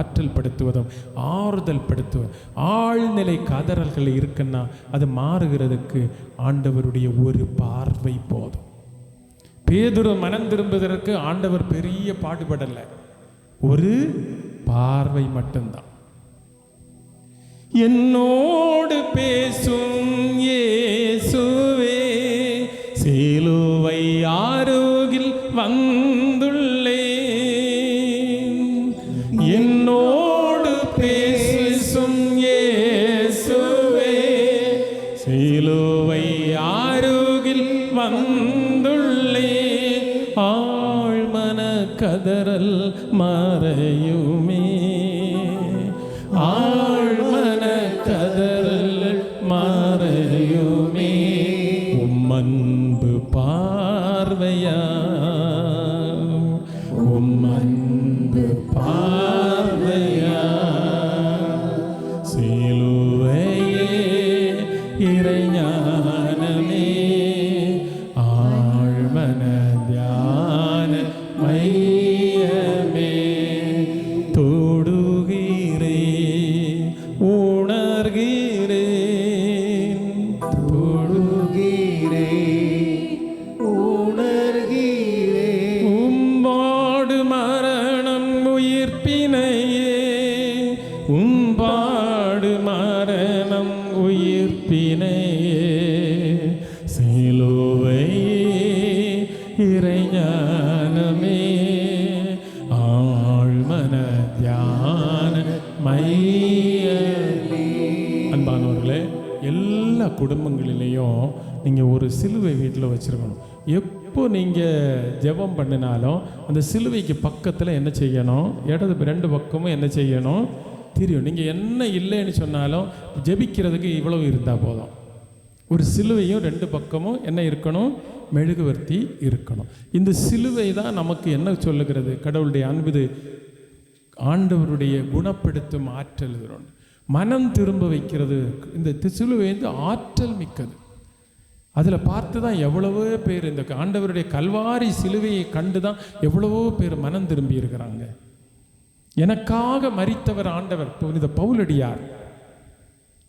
ஆற்றல் படுத்துவதும் ஆறுதல் படுத்துவதும் ஆழ்நிலை கதறல்கள் இருக்குன்னா அது மாறுகிறதுக்கு ஆண்டவருடைய ஒரு பார்வை போதும். பேதுரு மனம் திரும்புவதற்கு ஆண்டவர் பெரிய பாடுபடலை, ஒரு பார்வை மட்டும்தான். என்னோடு பேசும் இயேசுவே, சிலுவை அருகில் வந்துள்ளே, என்னோடு பேசும் இயேசுவே, சிலுவை அருகில் வந்துள்ளே, ஆழ்மன கதறல் மறையுமே, ஆழ்மன கதறல் மறையுமே, உம் அன்பு பார்வையா, உம் அன்பு பார்வையா, சிலுவையே இறைஞானமே, ஆழ்மன தியான மையமே, தொடுகிறேன் உணர்கிறேன், தொடுகிறேன் உணர்கிறேன், உம்பாடு மரணம் உயிர்ப்பினையே, உம்பாடு மரணம் உயிர்ப்பினையே, சிலுவையே இறைஞானமே, ஆழ்மன தியான மையமே. அன்பானவர்களே, எல்லா குடும்பங்களிலேயும் நீங்கள் ஒரு சிலுவை வீட்டில் வச்சுருக்கணும். எப்போ நீங்கள் ஜெபம் பண்ணினாலும் அந்த சிலுவைக்கு பக்கத்தில் என்ன செய்யணும்? இடது ரெண்டு பக்கமும் என்ன செய்யணும்? தெரியும். நீங்கள் என்ன இல்லைன்னு சொன்னாலும் ஜெபிக்கிறதுக்கு இவ்வளவு இருந்தால் போதும். ஒரு சிலுவையும் ரெண்டு பக்கமும் என்ன இருக்கணும்? மெழுகுவர்த்தி இருக்கணும். இந்த சிலுவை தான் நமக்கு என்ன சொல்லுகிறது? கடவுளுடைய அன்பு, ஆண்டவருடைய குணப்படுத்தும் ஆற்றல் உண்டு, மனம் திரும்ப வைக்கிறது. இந்த சிலுவை வந்து ஆற்றல் மிக்கது. அதில் பார்த்து தான் எவ்வளவோ பேர் இந்த ஆண்டவருடைய கல்வாரி சிலுவையை கண்டு தான் எவ்வளவோ பேர் மனம் திரும்பி இருக்கிறாங்க. எனக்காக மரித்தவர் ஆண்டவர். புனித பவுலடியார்,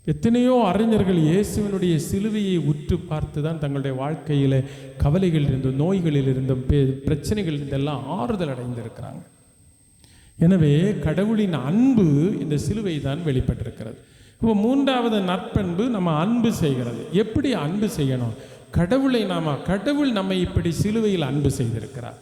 எத்தனையோ அறிஞர்கள் இயேசுவினுடைய சிலுவையை உற்று பார்த்து தான் தங்களுடைய வாழ்க்கையில் கவலைகள் இருந்தும் நோய்களில் இருந்தும் பிரச்சனைகள் இருந்தெல்லாம் ஆறுதல் அடைந்திருக்கிறாங்க. எனவே கடவுளின் அன்பு இந்த சிலுவை தான் வெளிப்பட்டிருக்கிறது. இப்போ மூன்றாவது நற்பண்பு நம்ம அன்பு செய்கிறது. எப்படி அன்பு செய்யணும்? கடவுள் நம்மை இப்படி சிலுவையில் அன்பு செய்திருக்கிறார்.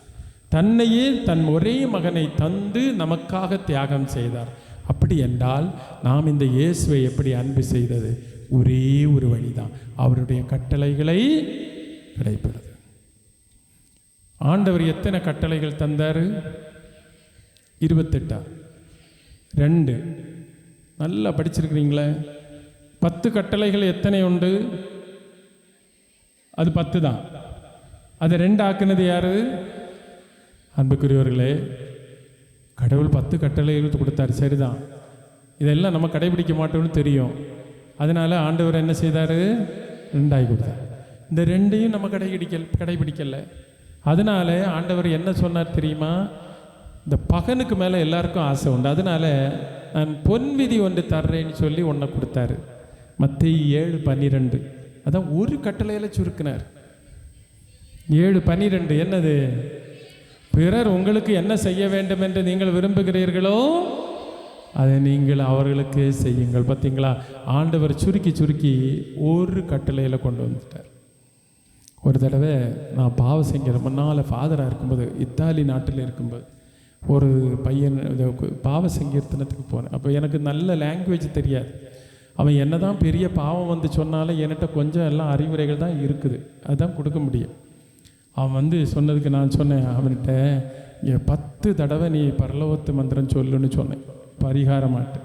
தன்னையே தன் ஒரே மகனை தந்து நமக்காக தியாகம் செய்தார். அப்படி என்றால் நாம் இந்த இயேசுவை எப்படி அன்பு செய்தது? ஒரே ஒரு வழிதான், அவருடைய கட்டளைகளை கடைபிடிப்பது. ஆண்டவர் எத்தனை கட்டளைகள் தந்தார்? 28. 2 நல்லா படிச்சிருக்கிறீங்களே. 10 கட்டளைகள் எத்தனை உண்டு? அது 10 தான். அது 2 ஆக்குனது யாரு? அன்புக்குரியவர்களே, கடவுள் 10 கட்டளைகள் கொடுத்தார், சரிதான். இதெல்லாம் நம்ம கடைபிடிக்க மாட்டோம்னு தெரியும். அதனால் ஆண்டவர் என்ன செய்தார்? 2 ஆகி கொடுத்தார். இந்த 2ஐயும் நம்ம கடைபிடிக்கலை. அதனால ஆண்டவர் என்ன சொன்னார் தெரியுமா? இந்த பகனுக்கு மேலே எல்லாருக்கும் ஆசை உண்டு, அதனால் நான் பொன் விதி ஒன்று தர்றேன்னு சொல்லி ஒன்றை கொடுத்தாரு. மத்தேயு 7:12. அதான் ஒரு கட்டளையில் சுருக்கினார். 7:12 என்னது? பிறர் உங்களுக்கு என்ன செய்ய வேண்டும் என்று நீங்கள் விரும்புகிறீர்களோ அதை நீங்கள் அவர்களுக்கு செய்யுங்கள். பார்த்தீங்களா? ஆண்டவர் சுருக்கி ஒரு கட்டளையில் கொண்டு வந்துட்டார். ஒரு தடவை நான் பாவம் செஞ்ச முன்னால் ஃபாதராக இருக்கும்போது, இத்தாலி நாட்டில் இருக்கும்போது, ஒரு பையன் பாவ சங்கீர்த்தனத்துக்கு போனேன். அப்போ எனக்கு நல்ல லாங்குவேஜ் தெரியாது. அவன் என்ன தான் பெரிய பாவம் வந்து சொன்னாலும் என்கிட்ட கொஞ்சம் எல்லாம் அறிவுரைகள் தான் இருக்குது, அதுதான் கொடுக்க முடியும். அவன் சொன்னதுக்கு நான் சொன்னேன் அவன்கிட்ட, 10 தடவை நீ பரலோகத்து மந்திரம் சொல்லுன்னு சொன்னேன், பரிகாரமாட்டு.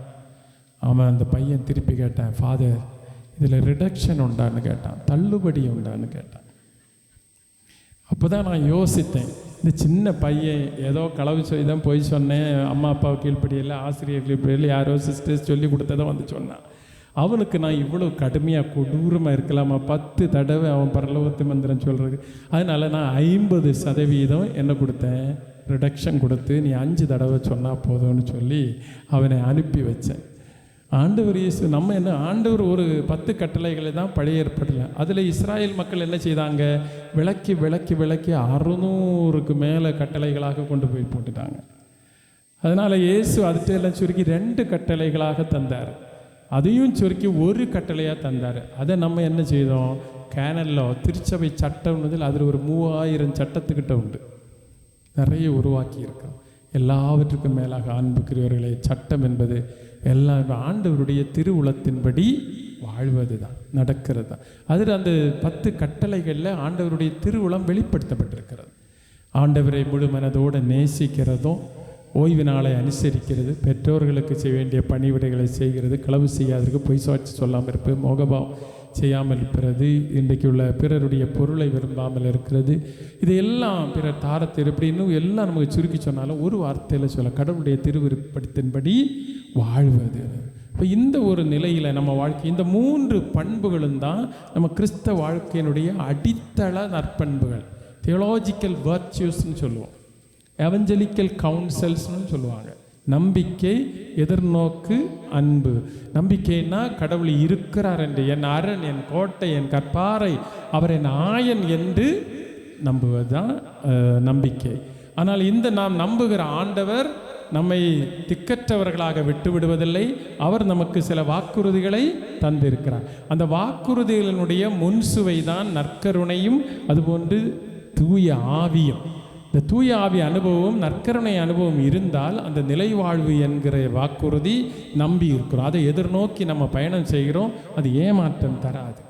அவன் அந்த பையன் திருப்பி கேட்டான், ஃபாதர் இதில் ரிடக்ஷன் உண்டான்னு கேட்டான், தள்ளுபடி உண்டான்னு கேட்டான். அப்போ தான் நான் யோசித்தேன், இந்த சின்ன பையன் ஏதோ களவு சொல்லி தான் போய் சொன்னேன், அம்மா அப்பா கீழ்ப்படியில் ஆசிரியர் கீழ்ப்படியில் யாரோ சிஸ்டர்ஸ் சொல்லி கொடுத்ததான் சொன்னான். அவனுக்கு நான் இவ்வளோ கடுமையாக கொடூரமாக இருக்கலாமா? 10 தடவை அவன் பரலோகத்து மந்திரம் சொல்கிறது. அதனால் நான் 50% என்ன கொடுத்தேன்? ரிடக்ஷன் கொடுத்து நீ 5 தடவை சொன்னால் போதும்னு சொல்லி அவனை அனுப்பி வச்சேன். ஆண்டவர் இயேசு நம்ம என்ன, ஆண்டவர் ஒரு 10 கட்டளைகளை தான் பழைய ஏற்படல. அதில் இஸ்ராயேல் மக்கள் என்ன செய்தாங்க? விளக்கி 600க்கு மேலே கட்டளைகளாக கொண்டு போய் போட்டுட்டாங்க. அதனால் இயேசு அதுட்டெல்லாம் சுருக்கி 2 கட்டளைகளாக தந்தார். அதையும் சுருக்கி ஒரு கட்டளையாக தந்தார். அதை நம்ம என்ன செய்தோம்? கேனல்லோ திருச்சபை சட்டம் அதில் ஒரு 3000 சட்டத்துக்கிட்ட உண்டு, நிறைய உருவாக்கி இருக்கோம். எல்லாவற்றுக்கும் மேலாக அன்புக்குரியவர்களே, சட்டம் என்பது எல்லாம் ஆண்டவருடைய திருவுளத்தின்படி வாழ்வது தான், நடக்கிறது தான். அதில் அந்த 10 கட்டளைகளில் ஆண்டவருடைய திருவுளம் வெளிப்படுத்தப்பட்டிருக்கிறது. ஆண்டவரை முழு மனதோடு நேசிக்கிறதும், ஓய்வு நாளை அனுசரிக்கிறது, பெற்றோர்களுக்கு செய்ய வேண்டிய பணிவிடைகளை செய்கிறது, களவு செய்யாதற்கு, பொய் சாட்சி சொல்லாமல் இருப்பது, மோகபாவம் செய்யாமல் இருப்பது, இன்றைக்கு உள்ள பிறருடைய பொருளை விரும்பாமல் இருக்கிறது, இதையெல்லாம் பிறர் தாரத்தை இப்படின்னு எல்லாம் நமக்கு சுருக்கி சொன்னாலும் ஒரு வார்த்தையில் சொல்ல, கடவுளுடைய திருவிருப்பத்தின்படி வாழ்வது. இப்போ இந்த ஒரு நிலையில் நம்ம வாழ்க்கை, இந்த 3 பண்புகளும் தான் நம்ம கிறிஸ்தவ வாழ்க்கையினுடைய அடித்தள நற்பண்புகள். தியோலாஜிக்கல் வர்ச்சுஸ்ன்னு சொல்லுவோம், எவஞ்சலிக்கல் கவுன்சல்ஸ்னு சொல்லுவாங்க. நம்பிக்கை, எதிர்நோக்கு, அன்பு. நம்பிக்கைன்னா கடவுள் இருக்கிறார் என்று, என் அரண், என் கோட்டை, என் கற்பாறை, அவர் என் ஆயன் என்று நம்புவதுதான் நம்பிக்கை. ஆனால் இந்த நாம் நம்புகிற ஆண்டவர் நம்மை திக்கற்றவர்களாக விட்டு விடுவதில்லை. அவர் நமக்கு சில வாக்குறுதிகளை தந்திருக்கிறார். அந்த வாக்குறுதிகளினுடைய முன்சுவை தான் நற்கருணையும் அதுபோன்று தூய ஆவியும். இந்த தூய ஆவி அனுபவம், நற்கருணை அனுபவம் இருந்தால் அந்த நிலை வாழ்வு என்கிற வாக்குறுதி நம்பி இருக்கிறோம், அதை எதிர்நோக்கி நம்ம பயணம் செய்கிறோம். அது ஏமாற்றம் தராது.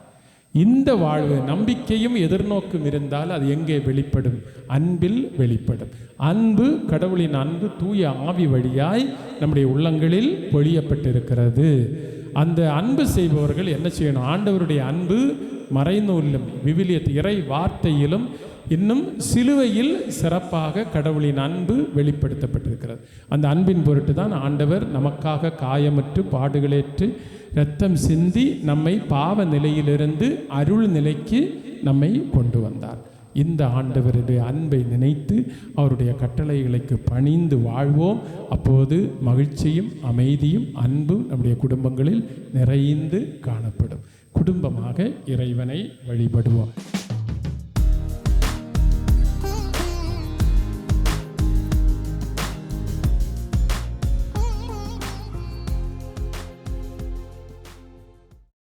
இந்த வாழ்வு நம்பிக்கையும் எதிர்நோக்கும் இருந்தால் அது எங்கே வெளிப்படும்? அன்பில் வெளிப்படும். அன்பு, கடவுளின் அன்பு தூய ஆவி வழியாய் நம்முடைய உள்ளங்களில் பொழியப்பட்டிருக்கிறது. அந்த அன்பு செய்பவர்கள் என்ன செய்யணும்? ஆண்டவருடைய அன்பு மறைநூலிலும் விவிலியத் இறை வார்த்தையிலும் இன்னும் சிலுவையில் சிறப்பாக கடவுளின் அன்பு வெளிப்படுத்தப்பட்டிருக்கிறது. அந்த அன்பின் பொருட்டு தான் ஆண்டவர் நமக்காக காயமற்று பாடுகளேற்று இரத்தம் சிந்தி நம்மை பாவ நிலையிலிருந்து அருள் நிலைக்கு நம்மை கொண்டு வந்தார். இந்த ஆண்டவருடைய அன்பை நினைத்து அவருடைய கட்டளைகளுக்கு பணிந்து வாழ்வோம். அப்போது மகிழ்ச்சியும் அமைதியும் அன்பும் நம்முடைய குடும்பங்களில் நிறைந்து காணப்படும். குடும்பமாக இறைவனை வழிபடுவோம்.